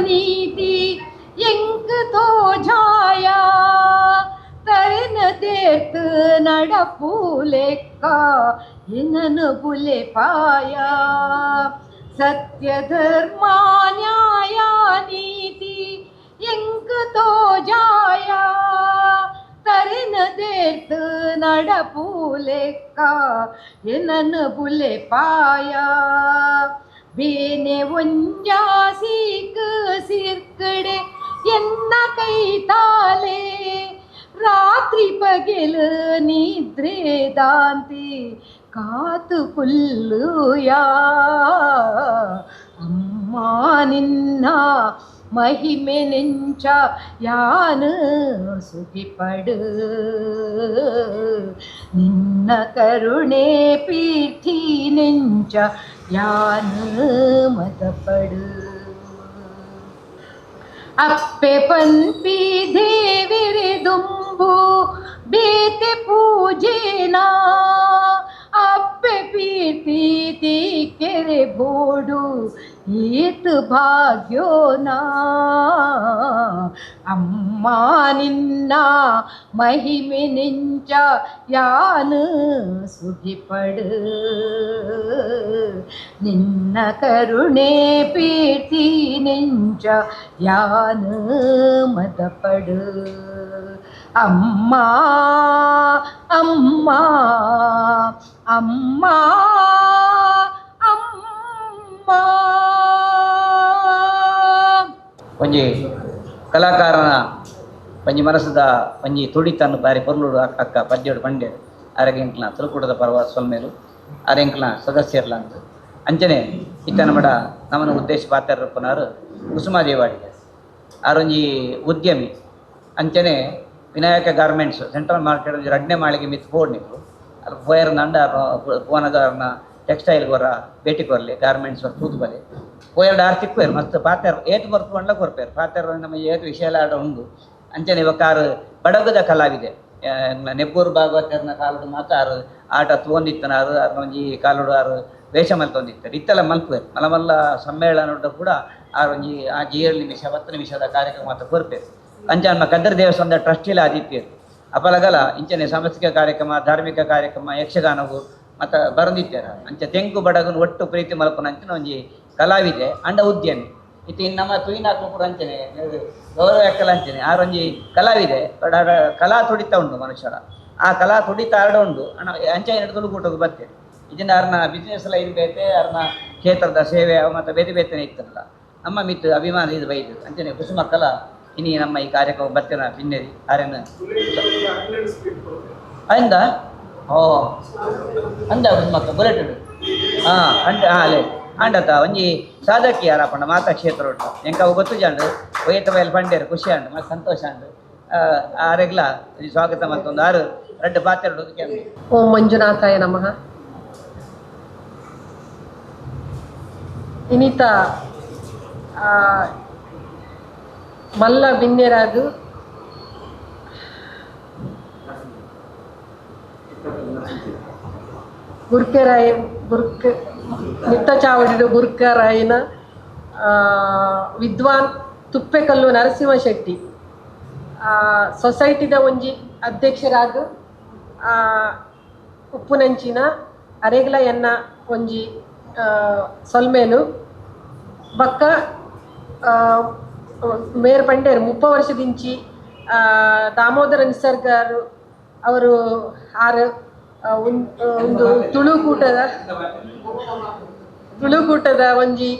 ನೀತಿ ಎಂಕ್ ತೋಜಾಯ ತರನ ದೇರ್ತು ನಡಪು ಲೆಕ್ಕ ಎನನು ಬುಲೆ ಪಾಯ ಸತ್ಯ ಧರ್ಮ ನ್ಯಾಯ ನೀತಿ ಎಂಕ್ ತೋಜಾಯ ತರನ ದೇರ್ತು ನಡಪು ಲೆಕ್ಕ ಎನನು ಬುಲೆ ಪಾಯ ಬೇನೆ ಒಂಜಾ ಸೀಕ್ ಸಿರ್ಕಡೆ ಎನ್ನ ಕೈ ತಾಲೆ ರಾತ್ರಿ ಪಗೆಲು ನಿದ್ರೆ ದಾಂತಿ ಕಾತು ಪುಲ್ಲುಯಾ ಅಮ್ಮ ನಿನ್ನ ಮಹಿಮೆ ನೆಂಚ ಯಾನು ಸುಖಿಪಡು ನಿನ್ನ ಕರುಣೆ ಪೀಠಿ ನೆಂಚ ಯಾನು ಮತಪಡು ಅಪ್ಪೆ ಪನ್ಪಿ ದೇವಿರೆ ದುಂಬು ಬೇತೆ ಪೂಜೆನಾ ಅಪ್ಪೆ ಪೀತಿ ಕೆರೆ ಬೋಡು ಈತ್ ಭಾಗ್ಯೋನಾ ಅಮ್ಮ ನಿನ್ನ ಮಹಿಮೆ ನೆಂಚ ಯಾನು ಸುಖಿಪಡು ನಿನ್ನ ಕರುಣೆ ಪೀರ್ತಿ ನೆಂಚ ಯಾನು ಮತಪಡು ಅಮ್ಮ ಅಮ್ಮ ಅಮ್ಮ ಅಮ್ಮ ಒಂಜಿ ಕಲಾಕಾರನ ಒಂಜಿ ಮನಸ್ಸದ ಒಂಜಿ ತುಡಿತನ್ನು ಬಾರಿ ಪೊರ್ಲುಡು ಅಕ್ಕ ಪದ್ಯಡು ಪಂಡೆ ಅರೆಗೆಂಕ್ಲ ತುಳುಕೂಟದ ಪರ್ವ ಸೊಲ್ಮೇಲು ಅರೆಂಕ್ಲ ಸದಸ್ಯರ್ಲ ಅಂತ ಅಂಚನೆ ಇತ್ತನ ಮಡ ನಮ್ಮನ ಉದ್ದೇಶ ಪಾತ್ರಪ್ಪನಾರು ಕುಸುಮಾದೇವಾಡಿಗೆ ಆರೊಂಜಿ ಉದ್ಯಮಿ ಅಂಚನೆ ವಿನಾಯಕ ಗಾರ್ಮೆಂಟ್ಸ್ ಸೆಂಟ್ರಲ್ ಮಾರ್ಕೆಟ್ ರಡ್ನೆ ಮಾಳಿಗೆ ಮಿತ್ ಪೋಡ್ನಿಕ್ಕು ಅಲ್ಲಿ ಪೋಯರ್ನ ಅಂಡ ಪೋನದವ್ರನ್ನ ಟೆಕ್ಸ್ಟೈಲ್ ಗೊರ ಭೇಟಿ ಕೊರಲಿ ಗಾರ್ಮೆಂಟ್ಸ್ ವರ್ ತೂತು ಬಲೆ ಪೋಯರ್ಡು ಆರ್ತಿಕ್ವೇರು ಮಸ್ತ್ ಪಾತೆರ್ ಏತು ಬರ್ತು ಬಂಡ್ಲ ಕೊರ್ಪೇರು ಪಾತೆರ್ ನಮ್ಮ ಏತು ವಿಷಯ ಆಡ ಉಂಡು ಅಂಚನೆ ಇವಕ್ಕಾರು ಬಡಗದ ಕಲಾವಿದೆ ನೆಬ್ಬೂರು ಭಾಗವತರ್ನ ಕಾಲದ ಮಾತ ಆರು ಆಟ ತೊಂದಿತ್ತನಾರು ಒಂಜಿ ಕಾಲುಡು ಆರು ವೇಷ ಮಲ್ತೊಂದಿತ್ತಾರೆ ಇತ್ತೆಲ್ಲ ಮಲ್ಪೇರು ಮಲಮಲ್ಲ ಸಮ್ಮೇಳನದ ಕೂಡ ಆರೊಂಜಿ ಆ 7 ನಿಮಿಷ 10 ನಿಮಿಷದ ಕಾರ್ಯಕ್ರಮ ಮಾತ್ರ ಕೊರ್ಪೇರು ಅಂಚನ ಕದ್ದರ ದೇವಸ್ಥಾನದ ಟ್ರಸ್ಟಿಲ ಆದಿತ್ಯರು ಅಪಲಗಲ ಇಂಚನೆ ಸಾಂಸ್ಕೃತಿಕ ಕಾರ್ಯಕ್ರಮ ಧಾರ್ಮಿಕ ಕಾರ್ಯಕ್ರಮ ಯಕ್ಷಗಾನವು ಮತ್ತು ಬರೆದಿದ್ದಾರೆ ಅಂಚ ತೆಂಕು ಬಡಗನ ಒಟ್ಟು ಪ್ರೀತಿ ಮಲ್ಪನ ಅಂಚನೆ ಒಂಜಿ ಕಲಾವಿದೆ ಅಂಡ ಉದ್ಯಮಿ ಇತ್ತು ಇನ್ನು ನಮ್ಮ ತುಯಿನಾಕ್ಲು ಕೂಡ ಅಂಚನೆ ಗೌರವ ಎಕ್ಕಲ ಅಂಚನೆ ಆರೊಂಜಿ ಕಲಾವಿದೆ ಬಡ ಕಲಾ ತುಡಿತ ಉಂಡು ಮನುಷ್ಯರ ಆ ಕಲಾ ತುಡಿತ ಆಡ ಉಂಡು ಅಣ್ಣ ಅಂಚೆ ತುಳುಕೂಟಕ್ಕೆ ಬರ್ತೇನೆ ಇದನ್ನ ಅವ್ರನ್ನ ಬಿಸ್ನೆಸ್ ಎಲ್ಲ ಇರಬೇಕೆ ಅವ್ರನ್ನ ಕ್ಷೇತ್ರದ ಸೇವೆ ಮತ್ತು ಬೇರೆ ಬೇತನೆ ಇತ್ತಲ್ಲ ನಮ್ಮ ಮಿತ್ತು ಅಭಿಮಾನ ಇದು ಬೈದು ಅಂಚನೆ ಕುಸುಮ ಕಲಾ ಇನಿ ನಮ್ಮ ಈ ಕಾರ್ಯಕ್ರಮ ಬರ್ತೇನೆ ಪಿನ್ನೇರಿ ಆರೇನು ಅಂದ ಓ ಅಂದ ಕುಸುಮಕ್ಕ ಬುಲೆಟ್ ಹಾಂ ಅಂಡ ಅಲ್ಲೇ ಅಂಡತ ಒಂಜಿ ಸಾಧಕಿ ಯಾರಪ್ಪಣ್ಣ ಮಾತಾ ಕ್ಷೇತ್ರ ಉಂಟು ಎಂಕ ಗೊತ್ತು ಜಾಂಡು ಒಯ್ಯತ ಬಯಲು ಪಂಡೇರು ಖುಷಿ ಅಂಡು ಮತ್ತು ಸಂತೋಷ ಅಂಡು ಆರೆಗ್ಲ ಸ್ವಾಗತ ಮತ್ತೊಂದು ಆರು 2 ಪಾತ್ರೆ ಓಂ ಮಂಜುನಾಥಾಯ ನಮಃ. ಇನ್ನಿತ ಮಲ್ಲ ಬಿನ್ನೆರಾದು ಗುರ್ಕೆರಾಯ ನಿತ್ತ ಚಾವಡಿಡು ಗುರ್ಕರಾಯನ ವಿದ್ವಾನ್ ತುಪ್ಪೆಕಲ್ಲು ನರಸಿಂಹ ಶೆಟ್ಟಿ ಸೊಸೈಟಿದ ಒಂಜಿ ಅಧ್ಯಕ್ಷರಾಗ ಉಪ್ಪುನಂಚಿನ ಅರೆಗ್ಲ ಎನ್ನ ಒಂಜಿ ಸೊಲ್ಮೇಲು ಬಕ್ಕ ಮೇರ್ ಪಂಡೇರು 30 ವರ್ಷದಿಂಚಿ ದಾಮೋದರ ನಿಸರ್ಗರು ಅವರು ಒಂದು ತುಳುಕೂಟದ ಒಂಜಿ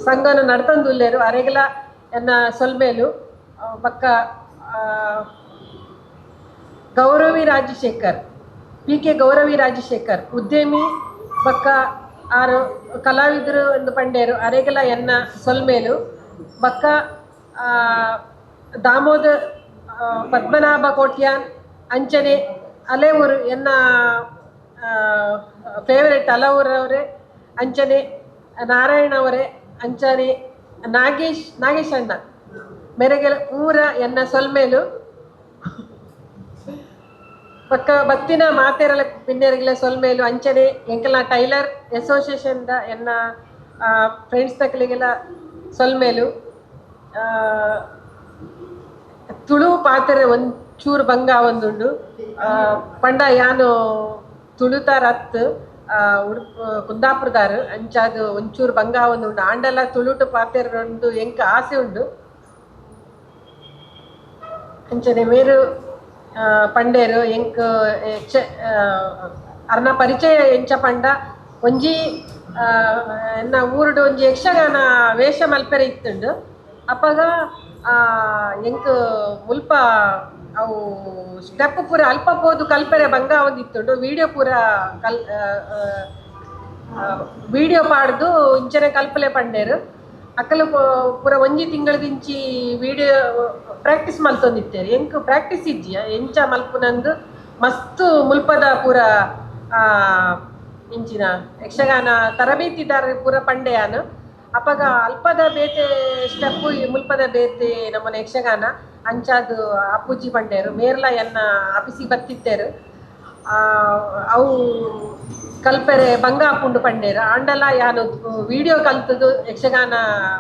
ಸಂಘನ ನಡ್ತಂದುಲ್ಲೇರು ಅರೆಗ್ಲ ಎನ್ನ ಸೊಲ್ಮೇಲು ಬಕ್ಕ ಗೌರವಿ ರಾಜಶೇಖರ್ PK ಗೌರವಿ ರಾಜಶೇಖರ್ ಉದ್ಯಮಿ ಬಕ್ಕ ಆರು ಕಲಾವಿದರು ಎಂದು ಪಂಡೇರು ಅರೆಗಲ ಎನ್ನ ಸೊಲ್ಮೇಲು ಬಕ್ಕ ದಾಮೋದರ್ ಪದ್ಮನಾಭ ಕೋಟ್ಯಾನ್ ಅಂಚನೆ ಅಲೆವರು ಎನ್ನ ಫೇವರೆಟ್ ಅಲವರವರೇ ಅಂಚನೆ ನಾರಾಯಣ ಅವರೇ ಅಂಚನೆ ನಾಗೇಶ್ ಅಣ್ಣ ಮೆರೆಗೆಲ ಊರ ಎನ್ನ ಸೊಲ್ಮೇಲು ಪಕ್ಕ ಬತ್ತಿನ ಮಾತೆರಲ ಪಿನ್ನೆರಗಿಲ ಸೊಲ್ಮೇಲು ಅಂಚನೆ ಎಂಕಲ ಟೈಲರ್ ಅಸೋಸಿಯೇಷನ್ ಎನ್ನ ಫ್ರೆಂಡ್ಸ್ ತಕ್ಕಲಿಗೆಲ್ಲ ಸೊಲ್ಮೇಲು ತುಳು ಪಾತ್ರೆ ಒಂಚೂರು ಭಂಗ ಒಂದುಂಡು ಪಂಡ ಯಾನು ತುಳುತಾರ ಹತ್ತು ಕುಂದಾಪುರದಾರು ಅಂಚಾದು ಒಂಚೂರು ಭಂಗ ಒಂದುಂಡು ಆಂಡಲ ತುಳುಟು ಪಾತ್ರೆ ಒಂದು ಎಂಕ ಆಸೆ ಉಂಡು ಅಂಚನೆ ಮೇರು ಪಂಡೇರು ಎಂಕ್ ಅರ್ನ ಪರಿಚಯ ಎಂಚ ಪಂಡ ಒಂಜಿ ಎನ್ನ ಊರುಡು ಒಂಜಿ ಯಕ್ಷಗಾನ ವೇಷ ಮಲ್ಪೆರೆ ಇತ್ತುಂಡು ಅಪ್ಪಗ ಎಂಕ್ ಮುಲ್ಪ ಅವು ಸ್ಟೆಪ್ ಪೂರ ಅಲ್ಪ ಪೋದು ಕಲ್ಪೆರೆ ಬಂಗ ಒಂದಿತ್ತುಂಡು ವಿಡಿಯೋ ಪೂರ ವಿಡಿಯೋ ಪಾಡ್ದು ಇಂಚನೆ ಕಲ್ಪಲೆ ಪಂಡೇರು ಅಕ್ಕಲು ಪೂರ ಒಂಜಿ ತಿಂಗಳದಿಂಚಿ ವಿಡಿಯೋ ಪ್ರಾಕ್ಟೀಸ್ ಮಲ್ತೊಂದಿತ್ತೇರಿ ಎಂಕ್ ಪ್ರಾಕ್ಟೀಸ್ ಇಜ್ಜಿ ಎಂಚ ಮಲ್ಪುನಂದು ಮಸ್ತ್ ಮುಲ್ಪದ ಪೂರ ಇಂಚಿನ ಯಕ್ಷಗಾನ ತರಬೇತಿದಾರ ಪೂರ ಪಂಡೆಯಾನು ಅಪಗ ಅಲ್ಪದ ಬೇತೆ ಸ್ಟೆಪ್ ಮುಲ್ಪದ ಬೇತೆ ನಮ್ಮನ ಯಕ್ಷಗಾನ ಅಂಚಾದು ಅಪ್ಪುಜಿ ಪಂಡೆಯರು ಮೇರ್ಲ ಎನ್ನ ಅಪಿಸಿ ಬತ್ತಿತ್ತೇರು ಅವು ಕಲ್ಪೆರೆ ಬಂಗ ಹಾಕೊಂಡು ಪಂಡೇರು ಆಂಡಲ ಯಾನು ವಿಡಿಯೋ ಕಲ್ತದು ಯಕ್ಷಗಾನ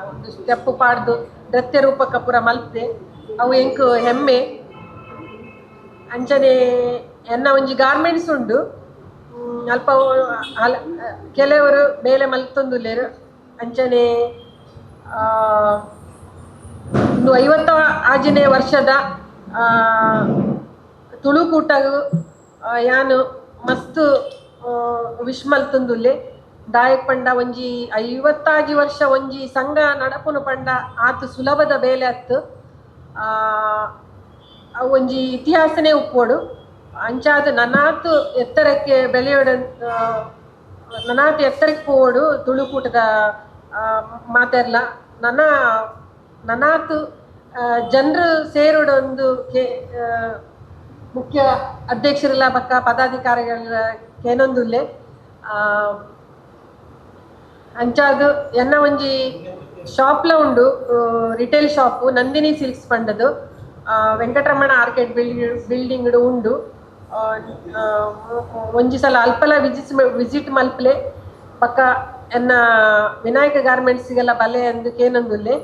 ಒಂದು ಸ್ಟೆಪ್ ಪಾಡ್ದು ನೃತ್ಯ ರೂಪಕ ಪೂರ ಮಲ್ತೆ ಅವು ಎಂಕ್ ಹೆಮ್ಮೆ ಅಂಚನೆ ಎನ್ನ ಒಂಜಿ ಗಾರ್ಮೆಂಟ್ಸ್ ಉಂಡು ಅಲ್ಪ ಕೆಲವರು ಮೇಲೆ ಮಲ್ತೊಂದುಲ್ಲೇರು ಅಂಚನೆ ಇನ್ನು 50 ಆಜನೇ ವರ್ಷದ ತುಳುಕೂಟಗು ಯಾನು ಮಸ್ತ್ ವಿಶ್ ಮಲ್ತೊಂದುಲ್ಲೆ ದಾಯಕ್ ಪಂಡ ಒಂಜಿ 50 ವರ್ಷ ಒಂಜಿ ಸಂಘ ನಡಪುನು ಪಂಡ ಆತು ಸುಲಭದ ಬೇಲೆ ಅತ್ತು ಒಂಜಿ ಇತಿಹಾಸನೇ ಉಪ್ಪೋಡು ಅಂಚಾದ ನನಾತು ಎತ್ತರಕ್ಕೆ ಬೆಳೆಯೋಡ ನನಾತು ಎತ್ತರಕ್ಕೆ ಪೋಡು ತುಳುಕೂಟದ ಮಾತೆರ್ಲ ನನಾತು ಜನರು ಸೇರೋಡೊಂದು ಮುಖ್ಯ ಅಧ್ಯಕ್ಷರೆಲ್ಲ ಪಕ್ಕ ಪದಾಧಿಕಾರಿಗಳ ಕೇನೊಂದುಲ್ಲೆ ಅಂಚಾದು ಎನ್ನ ಒಂಜಿ ಶಾಪ್ಲ ಉಂಡು ರಿಟೇಲ್ ಶಾಪು ನಂದಿನಿ ಸಿಲ್ಕ್ಸ್ ಪಂಡದು ವೆಂಕಟರಮಣ ಆರ್ಕೇಡ್ ಬಿಲ್ಡಿಂಗ್ ಉಂಡು ಒಂಜಿ ಸಲ ಅಲ್ಪಲ ವಿಸಿಟ್ ಮಲ್ಪಲೆ ಪಕ್ಕ ಎನ್ನ ವಿನಾಯಕ ಗಾರ್ಮೆಂಟ್ಸ್ಗೆಲ್ಲ ಬಲೆ ಅಂದು ಕೇನೊಂದುಲ್ಲೆ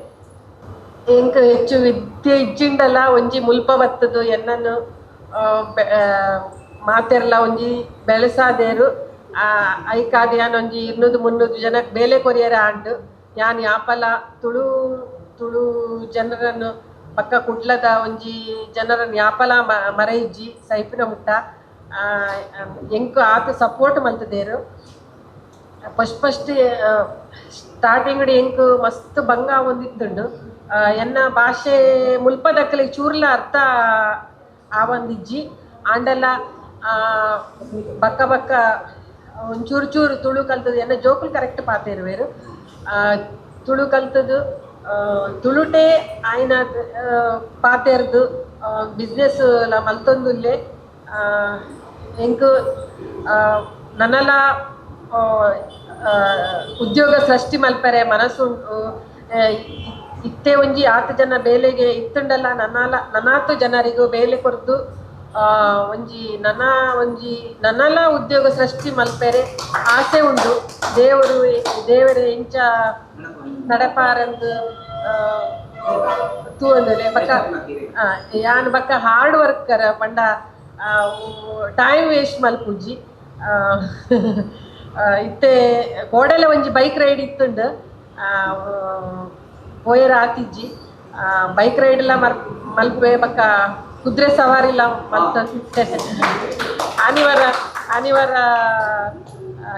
ಎಂಕ್ ಹೆಚ್ಚು ವಿದ್ಯೆ ಇಜ್ಜಿಂಡಲ್ಲ ಒಂಜಿ ಮುಲ್ಪ ಬತ್ತದು ಎನ್ನನ್ನು ಮಾತೆರ್ಲ ಒಂಜಿ ಬೆಳೆಸಾದೇರು ಐಕಾದ ಯಾನ್ ಒಂಜಿ 200-300 ಜನಕ್ಕೆ ಬೇಲೆ ಕೊರಿಯರ ಆಂಡು ಯಾನ್ ಯಾಪಲ ತುಳು ಜನರನ್ನು ಪಕ್ಕ ಕುಡ್ಲದ ಒಂಜಿ ಜನರನ್ನು ಯಾಪಲ ಮರೈಜ್ಜಿ ಸೈಪಿನ ಮುಟ್ಟ ಎಂಕ್ ಆತ ಸಪೋರ್ಟ್ ಮಲ್ತದೇರು ಫಸ್ಟ್ ಸ್ಟಾರ್ಟಿಂಗ್ ಎಂಕ್ ಮಸ್ತ್ ಬಂಗ ಒಂದಿತ್ತುಂಡು ಎನ್ನ ಭಾಷೆ ಮುಲ್ಪದಕ್ಕಲಿಗೆ ಚೂರ್ಲ ಅರ್ಥ ಆವಂದಿಜ್ಜಿ ಆಂಡಲ ಬಕ್ಕ ಬಕ್ಕ ಒಂಚೂರು ಚೂರು ತುಳು ಕಲ್ತದ್ದು ಎನ್ನ ಜೋಕುಲು ಕರೆಕ್ಟ್ ಪಾತೇರುವೇರು ತುಳು ಕಲ್ತದ್ದು ತುಳುಟೆ ಆಯ್ನ ಪಾತೇರ್ದು ಬಿಸ್ನೆಸ್ ಮಲ್ತೊಂದುಲ್ಲೆ ಎಂಕ್ ನನ್ನಲ ಉದ್ಯೋಗ ಸೃಷ್ಟಿ ಮಲ್ಪರೆ ಮನಸ್ಸುಂಟು ಇತ್ತೆ ಒಂಜಿ 8 ಜನ ಬೇಲೆಗೆ ಇತ್ತುಂಡಲ್ಲ ನನಾತು ಜನರಿಗೂ ಬೇಲೆ ಕೊರ್ದು ನನ್ನಲ ಉದ್ಯೋಗ ಸೃಷ್ಟಿ ಮಲ್ಪೆರೆ ಆಸೆ ಉಂಡು ದೇವರು ಎಂಚ ನಡಪಾರಂದು ತೂಂದರೆ ಬಕ್ಕ ಯಾನ್ ಬಕ್ಕ ಹಾರ್ಡ್ ವರ್ಕರ್ ಪಂಡ ಟೈಮ್ ವೇಸ್ಟ್ ಮಲ್ಪುಜ್ಜಿ ಇತ್ತೆ ಗೋಡೆಲ ಒಂಜಿ ಬೈಕ್ ರೈಡ್ ಇತ್ತುಂಡು ಪೋಯರ ಆತಿಜ್ಜಿ ಬೈಕ್ ರೈಡ್ ಎಲ್ಲ ಮಲ್ಪೆ ಬಕ್ಕ ಕುದುರೆ ಸವಾರಿಲ್ಲ ಮಲ್ತ ಆನಿವಾರ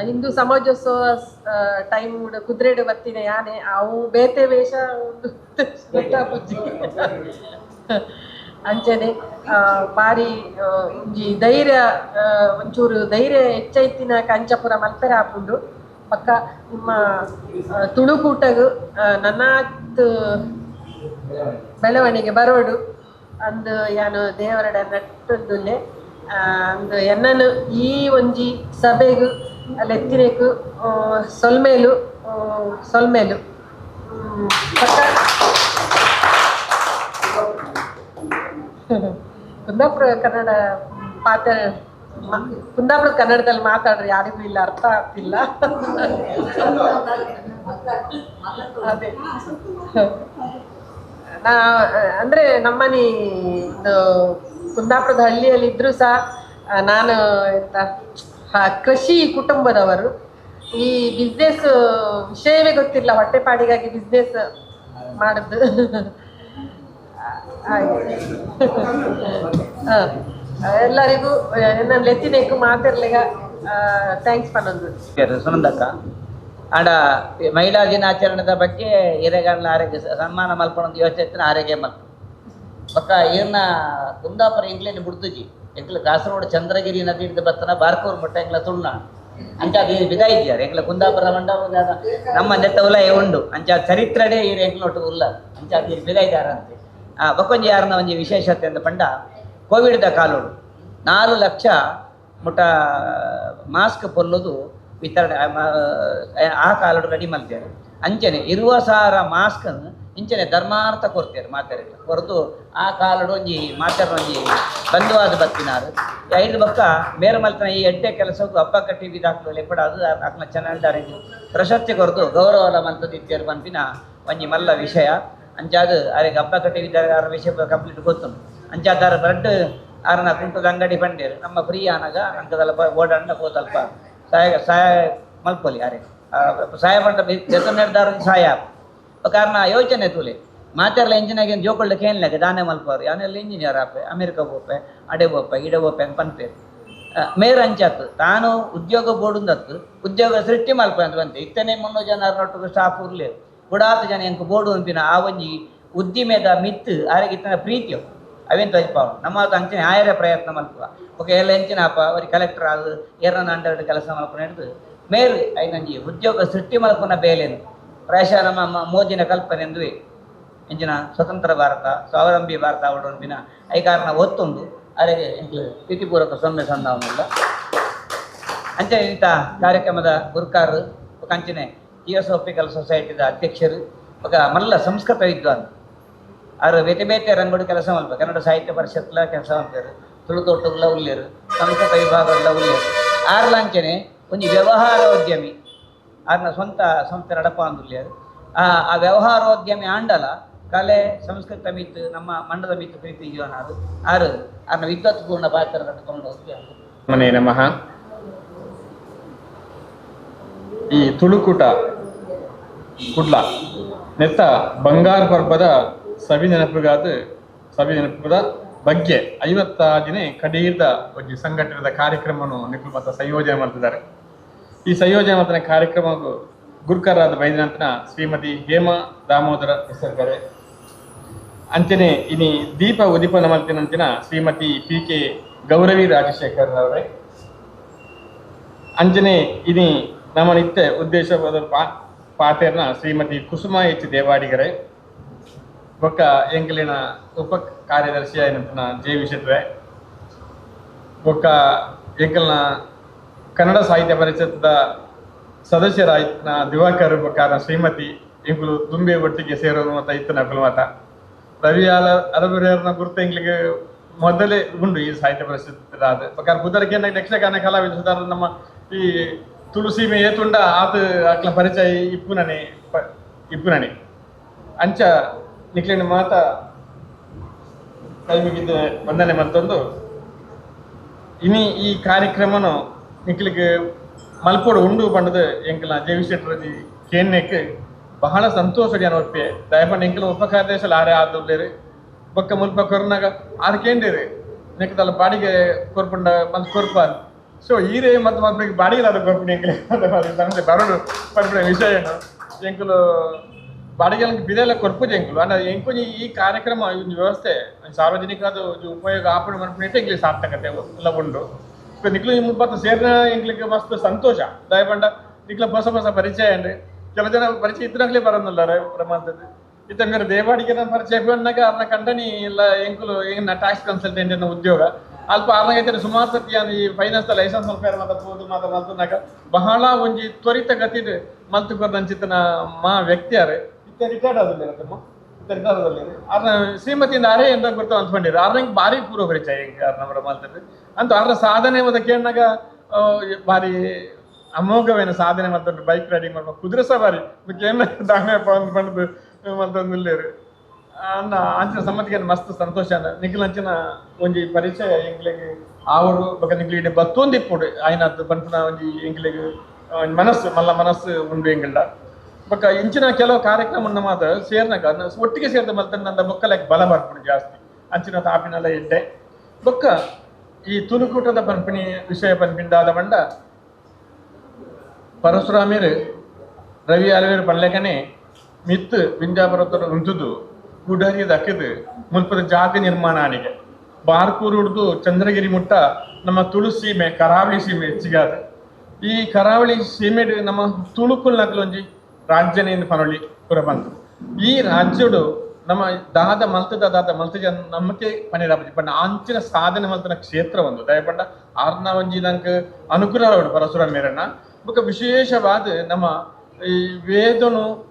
ಹಿಂದೂ ಸಮಾಜೋತ್ಸವ ಟೈಮ್ ಕುದುರೆಡು ಬತ್ತಿನ ಯಾನೆ ಅವು ಬೇತೆ ವೇಷ ಪುಜ್ಜಿ ಅಂಚನೆ ಬಾರಿ ಒಂಜಿ ಧೈರ್ಯ ಒಂಚೂರು ಧೈರ್ಯ ಹೆಚ್ಚೈತಿನ ಕಂಚಪುರ ಮಲ್ಪೆರ ಹಾಪುಂಡು ಪಕ್ಕ ನಿಮ್ಮ ತುಳುಕೂಟಗು ನನ್ನಾತ್ ಬೆಳವಣಿಗೆ ಬರೋಡು ಅಂದು ಯಾನು ದೇವರಡ ನಟ್ಟೊಂದುಲ್ಲೆ ಅಂದು ಎನ್ನನು ಈ ಒಂಜಿ ಸಭೆಗು ಲೆತ್ತಿನೆಕು ಸೊಲ್ಮೇಲು ಪಕ್ಕ ಕುಂದಾಪುರ ಕನ್ನಡ ಕುಂದಾಪುರ ಕನ್ನಡದಲ್ಲಿ ಮಾತಾಡ್ರಿ ಯಾರಿಗೂ ಇಲ್ಲ ಅರ್ಥ ಆಗ್ತಿಲ್ಲ ಅದೇ ಅಂದ್ರೆ ನಮ್ಮನಿ ಕುಂದಾಪುರದ ಹಳ್ಳಿಯಲ್ಲಿ ಇದ್ರು ಸಹ ನಾನು ಎಂತ ಕೃಷಿ ಕುಟುಂಬದವರು ಈ ಬಿಸ್ನೆಸ್ ವಿಷಯವೇ ಗೊತ್ತಿಲ್ಲ ಹೊಟ್ಟೆಪಾಡಿಗಾಗಿ ಬಿಸ್ನೆಸ್ ಮಾಡುದು ಎಲ್ಲರಿಗೂ ನನ್ನ ಲೆತ್ತಿನೇಕು ಮಾತಿರ್ಲಿಗ ಥ್ಯಾಂಕ್ಸ್ ಪನ್ನೊಂದು ಸುನಂದಕ್ಕ ಆಂಡ ಮಹಿಳಾ ದಿನಾಚರಣೆದ ಬಗ್ಗೆ ಹಿರೇಗಣ್ಣ ಆರೋಗ್ಯ ಸನ್ಮಾನ ಮಲ್ಪೊಂದು ಯೋಚನೆ ಆರೋಗ್ಯ ಮಲ್ಪ ಪಕ್ಕ ಏನ ಕುಂದಾಪುರ ಎಂಗ್ಲೇನು ಬಿಡ್ತುಜಿ ಎಂಗ್ಲ ಕಾಸರಗೋಡು ಚಂದ್ರಗಿರಿ ನದಿ ಹಿಡಿದು ಬರ್ತನ ಬಾರ್ಕೂರ್ ಮುಟ್ಟ ಎಂಗ್ಲ ತುಳ್ನ ಅಂಚಾದ ಬಿದ ಇದ್ದಾರೆ ಎಂಕ್ಲ ಕುಂದಾಪುರ ಮಂಡ ನಮ್ಮ ನೆತ್ತ ಉಲಯ ಉಂಡು ಅಂಚಾದ ಚರಿತ್ರಡೆ ಈ ಎಂಕ್ಲೊಟ್ಟು ಉಲ್ಲ ಅಂಚಾದ ಬಿದ ಇದ್ದಾರಂತೆ ಬಕ್ಕೊಂಜಿ ಯಾರನ್ನ ಒಂಜಿ ವಿಶೇಷತೆ ಅಂತ ಪಂಡ ಕೋವಿಡ್ದ ಕಾಲೋಡು 4 ಲಕ್ಷ ಮುಟ ಮಾಸ್ಕ್ ಪೊಲ್ಲುದು ವಿತರಣೆ ಆ ಕಾಲೋಡು ರೆಡಿ ಮಾಡ್ತಾರೆ ಅಂಚನೆ 20,000 ಮಾಸ್ಕ್ ಇಂಚನೆ ಧರ್ಮಾರ್ಥ ಕೊಡ್ತಾರೆ ಮಾತಾಡ ಹೊರತು ಆ ಕಾಲಡು ಒಂಜಿ ಮಾತಾಡ ಒಂಜಿ ಬಂಧುವಾದ ಬತ್ತಿನಾರು ಐದು ಬಕ್ಕ ಮೇರೆ ಮಲ್ತನ ಈ ಎಡ್ಡೆ ಕೆಲಸಕ್ಕೂ ಹಬ್ಬ ಕಟ್ಟಿ ಬಿದಾಕ್ಲು ಎಪ್ಪಡ ಅದು ಅಕ್ನ ಚೆನ್ನಾಗಿ ಪ್ರಶಸ್ತಿ ಕೊರತು ಗೌರವ ಮಂತದ್ದು ಇತ್ಯಾರು ಪಂಪಿನ ಒಂಜಿ ಮಲ್ಲ ವಿಷಯ ಅಂಚಾದ ಅವರಿಗೆ ಹಬ್ಬ ಕಟ್ಟಿ ವಿದ್ಯಾರ ವಿಷಯ ಕಂಪ್ಲೀಟ್ ಗೊತ್ತುಂಟು ಅಂಚಾದಾರ ಬ್ರೆಡ್ ಆರನ ಕುಂಟದ ಅಂಗಡಿ ಬಂಡೇರು ನಮ್ಮ ಫ್ರೀ ಆನಾಗ ಅಂಕದಲ್ಲ ಓಡಾಂಡ ಹೋದಲ್ಪ ಸಹಾಯ ಮಲ್ಪೊಲಿ ಅರೆ ಸಹಾಯ ಪಂಡ ಜೊತೆ ನಿರ್ಧಾರ ಸಹಾಯ ಕಾರಣ ಯೋಚನೆ ತೂಲೆ ಮಾತಾಡಲ ಇಂಜಿನಾಗ ಜೋಕೊಳ್ಳ ಕೇಳಲಾಗ ದಾನೆ ಮಲ್ಪವ್ರು ಅವನೆಲ್ಲ ಇಂಜಿನಿಯರ್ ಆಪೆ ಅಮೆರಿಕ ಹೋಪೆ ಅಡೆ ಹೋಪೆ ಇಡೆ ಹೋಪೆ ಅಂತ ಪನ್ಪೇರು ಮೇರ್ ಅಂಚಾತು ತಾನು ಉದ್ಯೋಗ ಬೋಡುಂದತ್ತು ಉದ್ಯೋಗ ಸೃಷ್ಟಿ ಮಲ್ಪ ಅಂತ ಬಂತೆ ಇತ್ತನೇ 300 ಜನ ನೊಟ್ಟು ಸ್ಟಾಫ್ ಉರ್ಲೇರು ಗುಡಾತು ಜನ ಎಂಕ್ ಬೋಡು ಅಂಪಿನ ಆ ಒಂಜಿ ಉದ್ದಿಮೆದ ಮಿತ್ತು ಆರೆಗೆ ಇತ್ತನ ಪ್ರೀತಿಯು ಅವೇನು ತಜ್ಪಾವ ನಮ್ಮ ಅಂಚನೆ ಆಯರ ಪ್ರಯತ್ನ ಮಲ್ಪುವ ಓಕೆ ಎಲ್ಲ ಎಂಚಿನ ಅಪ್ಪ ಅವ್ರಿಗೆ ಕಲೆಕ್ಟರ್ ಆದು ಏರನ್ನ ಅಂಡರ್ ಕೆಲಸ ಮಲ್ಪನ ಹಿಡಿದು ಮೇರ್ ಐನಂಜಿ ಉದ್ಯೋಗ ಸೃಷ್ಟಿ ಮಲ್ಪನ ಬೇಲೇನು ಪ್ರಾಯಶಃ ನಮ್ಮ ಮೋದಿನ ಕಲ್ಪನೆ ಎಂದುವೆ ಎಂಚಿನ ಸ್ವತಂತ್ರ ಭಾರತ ಸ್ವಾವಲಂಬಿ ಭಾರತ ಅವಡೊಂದಿನ ಐ ಕಾರಣ ಒತ್ತೊಂದು ಅರೆಗೆ ಪ್ರೀತಿಪೂರ್ವಕ ಸೊನ್ನೆ ಸಂಧಾವನಿಲ್ಲ ಅಂಚನೆ ಇಂಥ ಕಾರ್ಯಕ್ರಮದ ಗುರುಕಾರರು ಅಂಚನೆ ಥಿಯೋಸೋಫಿಕಲ್ ಸೊಸೈಟಿದ ಅಧ್ಯಕ್ಷರು ఒక ಮಲ್ಲ ಸಂಸ್ಕೃತ ವಿದ್ವಾನ್ ಅವರು ಬೇತೆ ಬೇತೆ ರಂಗೋಡು ಕೆಲಸ ಮಲ್ಪ ಕನ್ನಡ ಸಾಹಿತ್ಯ ಪರಿಷತ್ಲ ಕೆಲಸ ಮಾಡ್ತಾರೆ ತುಳುತೋಟುಗಳ ಉಳ್ಳೇರು ಸಂಸ್ಕೃತ ವಿಭಾಗಗಳ ಉಳ್ಳೇರು ಆರ್ಲಾಂಚನೆ ಒಂದು ವ್ಯವಹಾರೋದ್ಯಮಿ ಆರ್ನ ಸ್ವಂತ ಸಂಸ್ಥೆ ನಡಪ ಅಂದುಲ್ಲೇರು ಆ ವ್ಯವಹಾರೋದ್ಯಮಿ ಆಂಡಲ ಕಲೆ ಸಂಸ್ಕೃತ ಮಿತ್ತು ನಮ್ಮ ಮಂಡದ ಮಿತ್ತು ಪ್ರೀತಿ ಜೀವನ ಅದು ಆರ್ನ ವಿದ್ವತ್ಪೂರ್ಣ ಪಾತ್ರ ತಗೊಂಡು ಮನೆ ನಮಃ. ಈ ತುಳುಕೂಟ ಕುಡ್ಲ ನೆತ್ತ ಬಂಗಾರ ಪರ್ಬದ ಸವಿ ನೆನಪುದ ಬಗ್ಗೆ 50 ಕಡೀರ್ದ ಒಂದು ಸಂಘಟನೆದ ಕಾರ್ಯಕ್ರಮವನ್ನು ನಿಖಿಲ್ ಮತ ಸಂಯೋಜನೆ ಮಾಡ್ತಿದ್ದಾರೆ. ಈ ಸಂಯೋಜನೆ ಮಾಡಿದ ಕಾರ್ಯಕ್ರಮ ಗುರುಕರಾದ ಬೈದಿನಂತನ ಶ್ರೀಮತಿ ಹೇಮಾ ದಾಮೋದರ ಹೆಸರುಗರೆ ಅಂಚನೆ ಇನಿ ದೀಪ ಉದೀಪನ ಮಲ್ತಿನಂಚಿನ ಶ್ರೀಮತಿ PK ಗೌರವಿ ರಾಜಶೇಖರ್ ಅವರೇ ಅಂಜನೆ ಇನಿ ನಮ್ಮ ನಿತ್ಯ ಉದ್ದೇಶವಾದ ಪಾತೆರ್ನ ಶ್ರೀಮತಿ ಕುಸುಮ H ದೇವಾಡಿಗರೆ ಬೊಕ್ಕ ಎಂಕಲಿನ ಉಪ ಕಾರ್ಯದರ್ಶಿ ಆಯ್ನಂತನ ಜೆ ವಿಶೇತ್ರೆ ಬೊಕ್ಕ ಎಂಕಲ್ನ ಕನ್ನಡ ಸಾಹಿತ್ಯ ಪರಿಷತ್ದ ಸದಸ್ಯರಾಯ್ತನ ದಿವಾಕರ್ ಬೊಕ್ಕ ಶ್ರೀಮತಿ ಎಂಕುಲು ದುಂಬೆ ಒಟ್ಟಿಗೆ ಸೇರೋದು ಮತ್ತು ಇತ್ತನ ಕುಲಮತ ರವಿ ಅಲಬುರೇರ್ನ ಗುರುತ ಎಂಗ್ಲಿಗೆ ಮೊದಲೇ ಉಂಡು ಈ ಸಾಹಿತ್ಯ ಪರಿಷತ್ ಅದು ಬೊಕ್ಕ ಬುಧರಿಗೆ ಯಕ್ಷಗಾನ ಕಲಾವಿದ ಸುಧಾರ ನಮ್ಮ ಈ ತುಳುಸೀಮೆ ಏತುಂಡ ಆತ ಅಕ್ಲ ಪರಿಚಯ ಇಪ್ಪುನನೆ ಅಂಚ ನಿಕ್ಲಿನ ಮಾತ ಕೈ ಮುಗಿದ ವಂದನೆ ಮತ್ತೊಂದು ಇನಿ ಈ ಕಾರ್ಯಕ್ರಮನು ನಿಕ್ಲಿಗೆ ಮಲ್ಪೋಡು ಉಂಡು ಪಂಡದ ಎಂಕಲ ಜೇವಿಶೆಟ್ರಜಿ ಕೇನ್ನೆಕ್ ಬಹಳ ಸಂತೋಷ ಒಪ್ಪೆ ದಯಪಂಡ ಎಂಕಲ ಉಪಕಾರ್ಯದರ್ಶಿ ಆರೆ ಆದುಲ್ಲೇರು ಬೊಕ್ಕ ಮುಲ್ಪ ಕೊರ್ನಾಗ ಆರು ಕೇಂದ್ರೇರು ನೆಕ್ಕದಲ್ಲ ಬಾಡಿಗೆ ಕೊರ್ಪುಂಡ ಮಲ್ತು ಕೊರ್ಪ ಸೊ ಈರೇ ಮತ್ತು ಮಲ್ಪಿಗೆ ಬಾಡಿಗೆ ಅದು ಕೊರ್ಪುಣ ಎಂಕಲೆ ಬರೋಡು ಪಂಪಿನ ವಿಷಯ ಏನು ಎಂಕಲು ಬಾಡಿಗೆ ಬಿದೆಲ್ಲ ಕೊರ್ಪುಜಿ ಎಂಕಲು ಅಂದ್ರೆ ಎಂಕೊಂಜಿ ಈ ಕಾರ್ಯಕ್ರಮ ಒಂದು ವ್ಯವಸ್ಥೆ ಸಾರ್ವಜನಿಕ ಅದು ಉಪಯೋಗ ಆಪಣೆ ಮಲ್ಪುಣಿಟ್ಟು ಎಂಕ್ಲಿಗೆ ಸಾರ್ಥಕತೆ ಎಲ್ಲ ಉಂಡು ನಿಕ್ಲು ಮುಪ್ಪತ್ತು ಸೇರಿನ ಎಂಕ್ಲಿಗೆ ಮಸ್ತ್ ಸಂತೋಷ ದಯಪಂಡ ನಿಕ್ಲ ಹೊಸ ಪರಿಚಯ ಅಂಡ್ರಿ ಕೆಲ ಜನ ಪರಿಚಯ ಇದ್ರಾಗ್ಲೇ ಬರೋದಿಲ್ಲ ಪ್ರಮಾಣದಲ್ಲಿ ಇತ್ತ ಮೇರೆ ದೇವಾಡಿಗೆ ಪರಿಚಯ ಬಂದಾಗ ಅವ್ರನ್ನ ಕಂಡನಿ ಎಲ್ಲ ಎಂಕುಲು ಏನ ಟ್ಯಾಕ್ಸ್ ಕನ್ಸಲ್ಟೆಂಟ್ ಅನ್ನೋ ಉದ್ಯೋಗ ಅಲ್ಪ ಆರ್ನಾಗೈತೆ ಸುಮಾರು ಸತಿ ಈ ಫೈನಾನ್ಸ್ ಲೈಸೆನ್ಸ್ ಮಲ್ಪೇರ್ ಮಲ್ತನಾಗ ಬಹಳ ಒಂಜಿ ತ್ವರಿತ ಗತಿಡ್ ಮಲ್ತು ಕೊರ್ದಂಚಿತನ ಮಾ ವ್ಯಕ್ತಿಯಾರೆ ಇತ್ತ ರಿಟೈರ್ಡ್ ಆದಲ್ಲಿ ರಿಟೈರ್ಡ್ ಆದಲ್ಲಿ ಅವ್ರನ್ನ ಶ್ರೀಮತಿಯಿಂದ ಅರೇ ಎಂತ ಗೊತ್ತ ಅಂದ್ಕೊಂಡಿರು ಅವ್ರಂಗೆ ಭಾರಿ ಪೂರ್ವ ಪರಿಚಯ ಹೆಂಗೆ ಅವ್ರನ್ನ ಮಲ್ತದ್ದು ಅಂತ ಅವ್ರ ಸಾಧನೆ ಮತ್ತು ಕೇಳಿನಾಗ ಭಾರಿ ಅಮೋಘವೇನು ಸಾಧನೆ ಮಾಡ್ತಾರೆ. ಬೈಕ್ ರೈಡಿಂಗ್ ಮಾಡ್ಬೇಕು ಕುದುರೆ ಸವಾರಿ ಏನು ದಾನೆ ಬಂದು ಮಲ್ತಂದಿಲ್ಲೇರು ಅನ್ನ ಅಂಚಿನ ಸಮ್ಮತಿಗೆ ಮಸ್ತ್ ಸಂತೋಷ ನಿಖಿಲ್ ಅಂಚಿನ ಒಂಜಿ ಪರಿಚಯ ಎಂಕ್ಲಿಗೆ ಅವರು ಬಗ್ಗೆ ನಿಖಿಲಿಗೆ ಬತ್ತೊಂದಿಪ್ಪುಡು ಆಯ್ನದ್ದು ಪಂಪನ ಒಂಜಿ ಎಂಕ್ಲಿಗೆ ಮನಸ್ಸು ಮಲ್ಲ ಮನಸ್ಸು ಉಂಡು ಎಂಗಿಲ್ಲ ಬೊಕ್ಕ ಇಂಚಿನ ಕೆಲವು ಕಾರ್ಯಕ್ರಮ ಮಾತ ಸೇರ್ನಾಗ ಒಟ್ಟಿಗೆ ಸೇರಿದ ಮಲ್ತಂದ ಬೊಕ್ಕಲಕ್ಕೆ ಬಲ ಬರ್ಪುಡು ಜಾಸ್ತಿ ಅಂಚಿನ ತಾಪಿನೆಲ್ಲ ಎಡ್ಡೆ ಬೊಕ್ಕ ಈ ತುಳುಕೂಟದ ಪಂಪಿಣಿ ವಿಷಯ ಪಂಪಿಂದಾದ ಮಂಡ ಪರಶುರಾಮೇರು ರವಿ ಅಲವೇರು ಪಲ್ಲೆಕನೆ ಮಿತ್ತು ವಿಂಜಾಪುರತ್ತೋಡ ಉಂಟುದು ಗುಡರಿ ದಕ್ಕದು ಮುಲ್ಪದ ಜಾತಿ ನಿರ್ಮಾಣ ಆಣಿಗೆ ಬಾರ್ಕೂರು ಹಿಡಿದು ಚಂದ್ರಗಿರಿ ಮುಟ್ಟ ನಮ್ಮ ತುಳು ಸೀಮೆ ಕರಾವಳಿ ಸೀಮೆ ಹೆಚ್ಚಿಗಾದ ಈ ಕರಾವಳಿ ಸೀಮೆಡ್ ನಮ್ಮ ತುಳುಕುಲ್ ನಕಲೊಂಜಿ ರಾಜ್ಯನೇ ಪನೊಳ್ಳಿ ಪೂರ ಬಂತು. ಈ ರಾಜ್ಯಡು ನಮ್ಮ ದಾದ ಮಲ್ತದ ನಮ್ಮಕ್ಕೆ ಪನಿರಾಪತಿ ಪಂಡ ಅಂಚಿನ ಸಾಧನೆ ಮಲ್ತನ ಕ್ಷೇತ್ರ ಒಂದು ದಯಪಂಡ ಆರ್ನ ಒಂಜಿ ನಂಗೆ ಅನುಕೂಲ ಪರಶುರಾಮ್ ಮೇರಣ್ಣ ಬೊಕ ವಿಶೇಷವಾದ ನಮ್ಮ ಈ ವೇದನು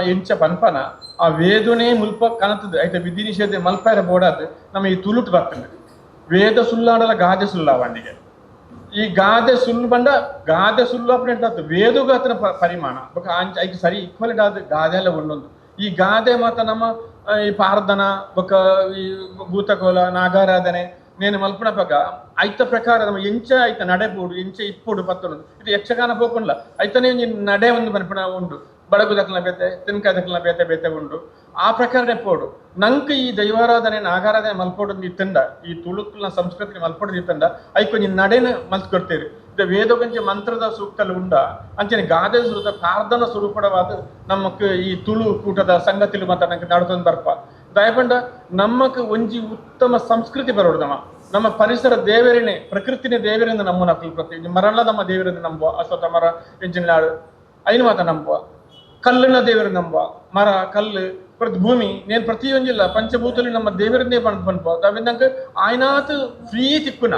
ಎಂಚ ಪನ್ಪನ ಆ ವೇದನೆ ಮುಲ್ಪ ಕನತದ ಐತೆ ವಿಧಿ ನಿಷೇಧ ಮಲ್ಪಾರ ಬೋಡಾದ ನಮ್ಮ ಈ ತುಳುಟ್ ಬರ್ತದೆ ವೇದ ಸುಳ್ಳಾಡಲ ಗಾದೆ ಸುಳ್ಳಾವಂಡಿಗೆ ಈ ಗಾದೆ ಸುಳ್ಳು ಬಂಡ ಗಾದೆ ಸುಳ್ಳು ಅಪ್ಪ ವೇದಗೂ ಅತನ ಪರಿಮಾಣ ಬೊಕ ಐಕೆ ಸರಿ ಈಕ್ವಲಿಟ್ ಆದ ಗಾದೆ ಎಲ್ಲ ಒಂದೊಂದು ಈ ಗಾದೆ ಮಾತ ನಮ್ಮ ಈ ಪಾರ್ಧನ ಬೊಕ ಈ ಭೂತಕೋಲ ನಾಗಾರಾಧನೆ ನೇನು ಮಲ್ಪನ ಪಕ್ಕ ಐತ ಪ್ರಕಾರ ನಮ್ಮ ಎಂಚ ಐತ ನಡೆಬೋದು ಎಂಚ ಇಪ್ಪುಡು ಪತ್ತೊಂದು ಇದು ಯಕ್ಷಗಾನ ಹೋಗಲ್ಲ ಐತನೇ ನಡೆ ಒಂದು ಮಲ್ಪನ ಉಂಡು ಬಡಗು ದಕ್ಕಲ ಬೇತೆ ತಿನ್ಕಾಯ ದಕ್ಕಲ ಬೇತೆ ಉಂಡು ಆ ಪ್ರಕಾರ ನೆಪ್ಪೋಡು ನಂಗೆ ಈ ದೈವಾರಾಧನೆ ನಾಗಾರಾಧನೆ ಮಲ್ಪೋಡು ಇತ್ತಂಡ ಈ ತುಳುಕುಲ ಸಂಸ್ಕೃತಿ ಮಲ್ಪೋಡು ಇತ್ತಂಡ ಐಕೊಂಜಿ ನಡೆನ ಮಲ್ತ್ಕೊಡ್ತೇವೆ ಇದು ವೇದಗಂಜ ಮಂತ್ರದ ಸೂಕ್ತಲು ಉಂಡ ಅಂಚನೆ ಗಾದೆ ಸುರದ ಪ್ರಾರ್ಥನಾ ಸ್ವರೂಪವಾದ ನಮಕ್ ಈ ತುಳು ಕೂಟದ ಸಂಗತಿಲು ಮಾತ್ರ ನಂಗೆ ನಡ್ತೊಂದು ಬರ್ಪ ದಯಪಂಡ ನಮ್ಮಕ್ ಒಂಜಿ ಉತ್ತಮ ಸಂಸ್ಕೃತಿ ಬರೋಡು ನಮ್ಮ ಪರಿಸರ ದೇವರೇನೆ ಪ್ರಕೃತಿನೇ ದೇವರಿಂದ ನಮ್ಮ ನಕಲು ಪ್ರತಿ ಮರಳ ನಮ್ಮ ದೇವರಿಂದ ನಂಬುವ ಅಶ್ವತ್ಥ ಮರ ಎಂಜಿನಾಡು ಐನು ಮಾತ ನಂಬುವ ಕಲ್ಲಿನ ದೇವರು ನಂಬುವ ಮರ ಕಲ್ಲು ಭೂಮಿ ನೇನು ಪ್ರತಿಯೊಂದಿಲ್ಲ ಪಂಚಭೂತಲಿ ನಮ್ಮ ದೇವರಿಂದೇ ಪನ್ಪ ಅವಿಂದಂಗೆ ಆಯ್ನಾತ್ ಫ್ರೀ ತಿಕ್ಕುನ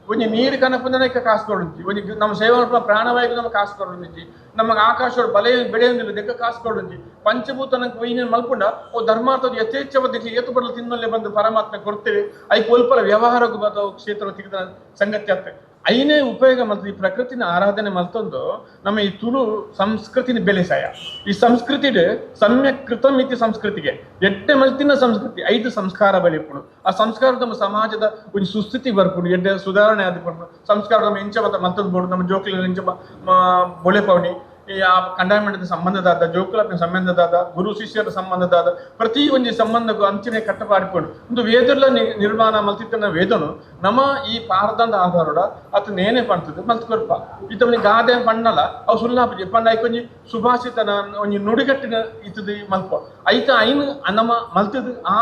ಒಂಜಿ ನೀರು ಕನಪುಂದನೆ ಕಾಸು ಕೊಡುಂಚಿ ಒಂಜಿ ನಮ್ಮ ಸೇವಾ ಪ್ರಾಣವಾಯು ನಮಗೆ ಕಾಸು ಕೊಡುಂಚಿ ನಮಗೆ ಆಕಾಶ ಬಲೆ ಬೆಳೆಯೊಂದಿಲ್ಲ ದೆಕ್ಕ ಕಾಸು ಕೊಡುಂಚಿ ಪಂಚಭೂತ ನಂಗೆ ಒಯ್ನೇನು ಮಲ್ಪುಂಡ ಓ ಧರ್ಮಾರ್ಥದ ಯಥೇಚ್ಛವಾದ ಏತು ಬರಲು ತಿನ್ನಲ್ಲೇ ಬಂದು ಪರಮಾತ್ಮ ಕೊಡ್ತೇವೆ ಐ ಕೋಲ್ಪಲ ವ್ಯವಹಾರಕ್ಕೂ ಬರೋ ಕ್ಷೇತ್ರ ತೆಗೆದ ಸಂಗತಿ ಆಗ್ತದೆ ಐನೇ ಉಪಯೋಗ ಮಲ್ತದೆ ಈ ಪ್ರಕೃತಿನ ಆರಾಧನೆ ಮಲ್ತೊಂದು ನಮ್ಮ ಈ ತುಳು ಸಂಸ್ಕೃತಿನ ಬೆಳೆಸಾಯ ಈ ಸಂಸ್ಕೃತಿಡ್ ಸಮ್ಯಕ್ ಕೃತಂ ಇತಿ ಸಂಸ್ಕೃತಿಗೆ ಎಡ್ಡೆ ಮಲ್ತಿನ ಸಂಸ್ಕೃತಿ 5 ಸಂಸ್ಕಾರ ಬಲಿಪುಡು ಆ ಸಂಸ್ಕಾರ ನಮ್ಮ ಸಮಾಜದ ಒಂದು ಸುಸ್ಥಿತಿ ಬರ್ಪುಡು ಎಡ್ಡೆ ಸುಧಾರಣೆ ಆದಿಪುಡು ಸಂಸ್ಕಾರ ನಮ್ಮ ಎಂಚ ಮತ ಮಲ್ತೊಂದು ಬೋಡು ನಮ್ಮ ಜೋಕ್ಲಿ ಎಂಚ ಬೊಳೆ ಪವಣಿ ಈ ಆ ಕಂಡಾಯಮಂಡದ ಸಂಬಂಧದಾದ ಜೋಕುಲಪ್ಪಿನ ಸಂಬಂಧದಾದ ಗುರು ಶಿಷ್ಯರ ಸಂಬಂಧದಾದ ಪ್ರತಿ ಒಂದು ಸಂಬಂಧಕ್ಕೂ ಅಂಚನೆ ಕಟ್ಟಪಾಡಿಕೊಂಡು ಒಂದು ವೇದಲ್ಲ ನಿರ್ಮಾಣ ಮಲ್ತಿತ್ತನ ವೇದನು ನಮ್ಮ ಈ ಪಾರದಂದ ಆಧಾರಡ ಅತ್ ನೇನೆ ಪಣ್ತದೆ ಮಲ್ತ್ಕೊರ್ಪ ಇತ್ತವನಿ ಗಾದೆ ಪಣ್ಣಲ್ಲ ಅವು ಸುಲ್ಲಾಪಜಿ ಪಣ್ಣ ಐಕೊಂಜಿ ಸುಭಾಷಿತನ ಒಂಜಿ ನುಡಿಗಟ್ಟಿನ ಇತ್ತದ ಮಲ್ಪ ಐತ ಐನು ನಮ್ಮ ಮಲ್ತದ ಆ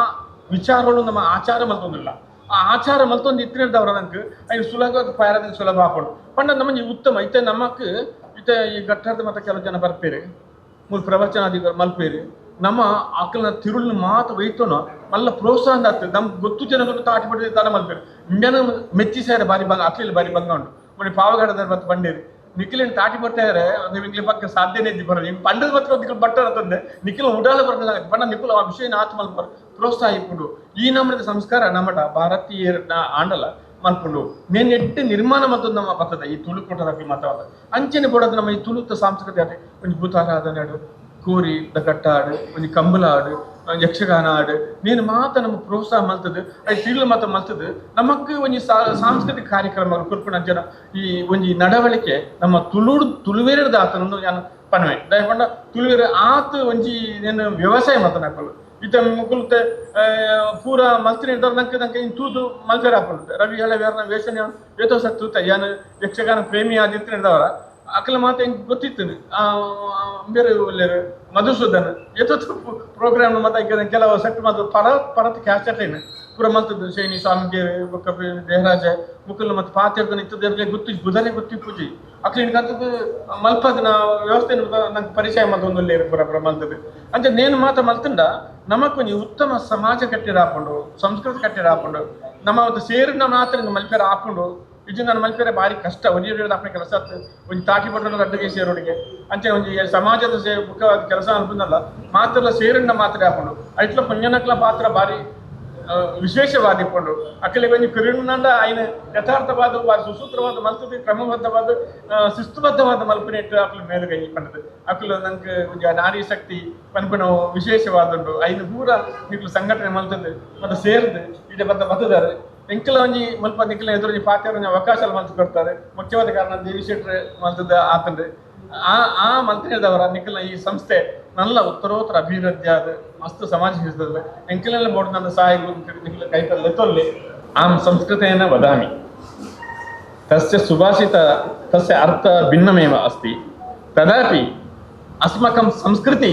ವಿಚಾರಗಳು ನಮ್ಮ ಆಚಾರ ಮಲ್ತೊಂದಿಲ್ಲ ಆ ಆಚಾರ ಮಲ್ತೊಂದು ಇತ್ತಿನದವರ ನಂಗೆ ಐನು ಸುಲಭ ಪಾರದ ಸುಲಭ ಹಾಕೊಂಡು ಪಂಡ ನಮ್ಮ ಉತ್ತಮ ಐತೆ ನಮಕ್ ಇತ್ತೆ ಈ ಘಟ್ಟದ ಮತ್ತೆ ಕೆಲವು ಜನ ಬರ್ಪೇರಿ ಮೂರು ಪ್ರವಚನಾದಿಗಳು ಮಲ್ಪೇರಿ ನಮ್ಮ ಆಕಲನ ತಿರುಳು ಮಾತು ಒಯ್ತೋನೋ ಮಲ್ಲ ಪ್ರೋತ್ಸಾಹ ಆಗ್ತದೆ ನಮ್ಗೆ ಗೊತ್ತು ಜನಗಳು ತಾಟಿ ಬಿಡದೆ ತಾನ ಮಲ್ಪೇರಿ ಇಂಜನ ಮೆಚ್ಚಿ ಸೇರ ಬಾರಿ ಬಂಗ ಅಕ್ಲಿಲ್ಲ ಬಾರಿ ಬಂಗ ಉಂಟು ಮನೆ ಪಾವಗಡದ ಮತ್ತೆ ಬಂಡೇರಿ ನಿಖಿಲಿನ ತಾಟಿ ಬರ್ತಾರೆ ನೀವು ಇಂಗ್ಲಿ ಪಕ್ಕ ಸಾಧ್ಯನೇ ಇದ್ದು ಬರೋದು ಹಿಂಗೆ ಪಂಡದ ಮಾತ್ರ ನಿಖಿಲ್ ಬಟ್ಟರ ತಂದೆ ನಿಖಿಲ್ ಉಡಾಲ ಬರ್ತದೆ ಬಣ್ಣ ನಿಖಿಲ್ ಆ ವಿಷಯ ಆತ ಮಲ್ಪ ಪ್ರೋತ್ಸಾಹ ಇಪ್ಪುಡು ಈ ನಮ್ಮದ ಸಂಸ್ಕಾರ ನಮ್ಮಟ ಭಾರತೀಯ ಆಂಡಲ ಮಲ್ಪುಂಡು ನೇನು ಎಡ್ಡೆ ನಿರ್ಮಾಣ ಮತ್ತೊಂದು ನಮ್ಮ ಬರ್ತದೆ ಈ ತುಳುಕೂಟದಲ್ಲಿ ಮಾತಾಡ ಅಂಚನೆ ಕೊಡೋದು ನಮ್ಮ ಈ ತುಳುತ ಸಾಂಸ್ಕೃತಿ ಆಟ ಒಂದು ಭೂತಾರಾಧನೆ ಆಡು ಕೋರಿ ದಗಟ್ಟ ಆಡು ಒಂದು ಕಂಬಳ ಆಡು ಯಕ್ಷಗಾನ ಆಡು ನೀನು ಮಾತ ನಮ್ಮ ಪ್ರೋತ್ಸಾಹ ಮಲ್ತದೆ ಅದು ತಿರುಳು ಮಾತ್ರ ಮಲ್ತದೆ ನಮಕ್ಕೆ ಒಂದು ಸಾಂಸ್ಕೃತಿಕ ಕಾರ್ಯಕ್ರಮಗಳು ಕೊರ್ಪುಣ ಜನ ಈ ಒಂದು ನಡವಳಿಕೆ ನಮ್ಮ ತುಳುವೇರದ ಆತನೊಂದು ನಾನು ಪಣವೆ ದಯಪಂಡ ತುಳುವೇರ ಆತ ಒಂಜಿ ನೇನು ವ್ಯವಸಾಯ ಮಾತನಾಡಲು ಇತ ಮುಕುಲ್ತೆ ಪೂರ ಮಲ್ತಿನ ನಂಗೆ ತೂತು ಮಲ್ಪೇರ ಹಾಕೊಂಡು ರವಿ ಹೇಳ ಬೇರೆ ವೇಷನ ಏತೋ ಸತ್ತೂತ ಯಾನು ಯಕ್ಷಗಾನ ಪ್ರೇಮಿ ಆದಿತ್ತು ನಡೆದವರ ಅಕಲ ಮಾತು ಹೆಂಗೆ ಗೊತ್ತಿತ್ತು ಬೇರೆ ಒಳ್ಳೆಯ ಮಧುಸೂದನ್ ಏತೋ ಪ್ರೋಗ್ರಾಮ್ ಮತ್ತೆ ಕೆಲವು ಸೆಟ್ ಮಾತು ಪರತ್ ಕ್ಯಾಸೆಟೇನು ಪೂರ ಮಲ್ತದ್ದು ಶೈನಿ ಸ್ವಾಮಿಗೆ ದೇಹರಾಜ ಮುಕುಲ್ ಮತ್ತು ಪಾತಿರ್ದನ ಇತ್ತದ ಗೊತ್ತು ಬುಧನೆ ಗೊತ್ತಿ ಪೂಜೆ ಅಕ್ಲಿಂದು ಮಲ್ಪದ ನಾ ವ್ಯವಸ್ಥೆ ನಂಗೆ ಪರಿಚಯ ಮತ್ತೊಂದು ಪೂರ ಮಲ್ತದ್ದು ಅಂತ ನೇನು ಮಾತ ಮಲ್ತಂಡ ನಮಕೊಂದು ಉತ್ತಮ ಸಮಾಜ ಕಟ್ಟಿರ ಹಾಕೊಂಡು ಸಂಸ್ಕೃತಿ ಕಟ್ಟಿರ ಹಾಕೊಂಡು ನಮ್ಮ ಒಂದು ಸೇರಿನ ಮಾತ್ರ ಮಲ್ಪೇರ ಹಾಕೊಂಡು ಇದು ನನ್ನ ಮಲ್ಪೇರೆ ಭಾರಿ ಕಷ್ಟ ಒಂದು ಹಾಕಿ ಕೆಲಸ ಒಂದು ತಾಟಿ ಪಟ್ಟಣ ಅಡ್ಡಗೆ ಸೇರೋಡಿಗೆ ಅಂಚೆ ಒಂದು ಸಮಾಜದ ಮುಖ್ಯವಾದ ಕೆಲಸ ಅನ್ಕೊಂಡಲ್ಲ ಮಾತ್ರ ಸೇರನ್ನ ಮಾತ್ರ ಹಾಕೊಂಡು ಐಟ್ಲ ಪಂಜನಕ್ಲ ಪಾತ್ರ ಭಾರಿ ವಿಶೇಷವಾದಿಕೊಂಡು ಅಕ್ಕಲಿಗೆ ಒಂದು ಕಿರುನಂಡ ఆయన ಯಥಾರ್ಥವಾದ ಸುಸೂತ್ರವಾದ ಮಲ್ತದೆ ಕ್ರಮಬದ್ಧವಾದ ಶಿಸ್ತುಬದ್ಧವಾದ ಮಲ್ಪನೆ ಇಟ್ಟು ಅಕ್ಕಲು ಮೇಲುಗೈ ಪಂಡದು ಅಕ್ಕಲು ನಂಗೆ ನಾರಿ ಶಕ್ತಿ ಪನ್ಪನ ವಿಶೇಷವಾದುಂಟು ಐದು ಪೂರ ನಿಕ್ಲು ಸಂಘಟನೆ ಮಲ್ತದೆ ಮತ್ತೆ ಸೇರಿದೆ ಇದೆ ಬರ್ತದಾರೆ ಎಂಕಲ ಒಂಜಿ ಮಲ್ಪ ನಿಕ್ಲ ಎದುರು ಪಾತ್ರ ಅವಕಾಶ ಮಲ್ತು ಕೊಡ್ತಾರೆ ಮುಖ್ಯವಾದ ಕಾರಣ ದೇವಿ ಶೆಟ್ರೆ ಮಲ್ತದ ಆತಂದ್ರೆ ಆ ಮಂತ್ರಿದವರ ನಿಖಿಲ ಈ ಸಂಸ್ಥೆ ನಲ್ಲ ಉತ್ತರೋತ್ತರ ಅಭಿವೃದ್ಧಿ ಆದ ಮಸ್ತ್ ಸಮಾಜ ಹಿಡಿತದೆ ಎಂಕಲೆಲ್ಲ ಬೋರ್ಡ್ ನನ್ನ ಸಹಾಯ ನಿಖಿಲ ಕೈತಲ್ಲಿ ಎತ್ತೊಲ್ಲಿ ಆಂ ಸಂಸ್ಕೃತೇನ ವದಾಮಿ ತಸ್ಯ ಸುಭಾಷಿತ ತಸ್ಯ ಅರ್ಥ ಭಿನ್ನಮೇವ ಅಸ್ತಿ ತದಾಪಿ ಅಸ್ಮಾಕಂ ಸಂಸ್ಕೃತಿ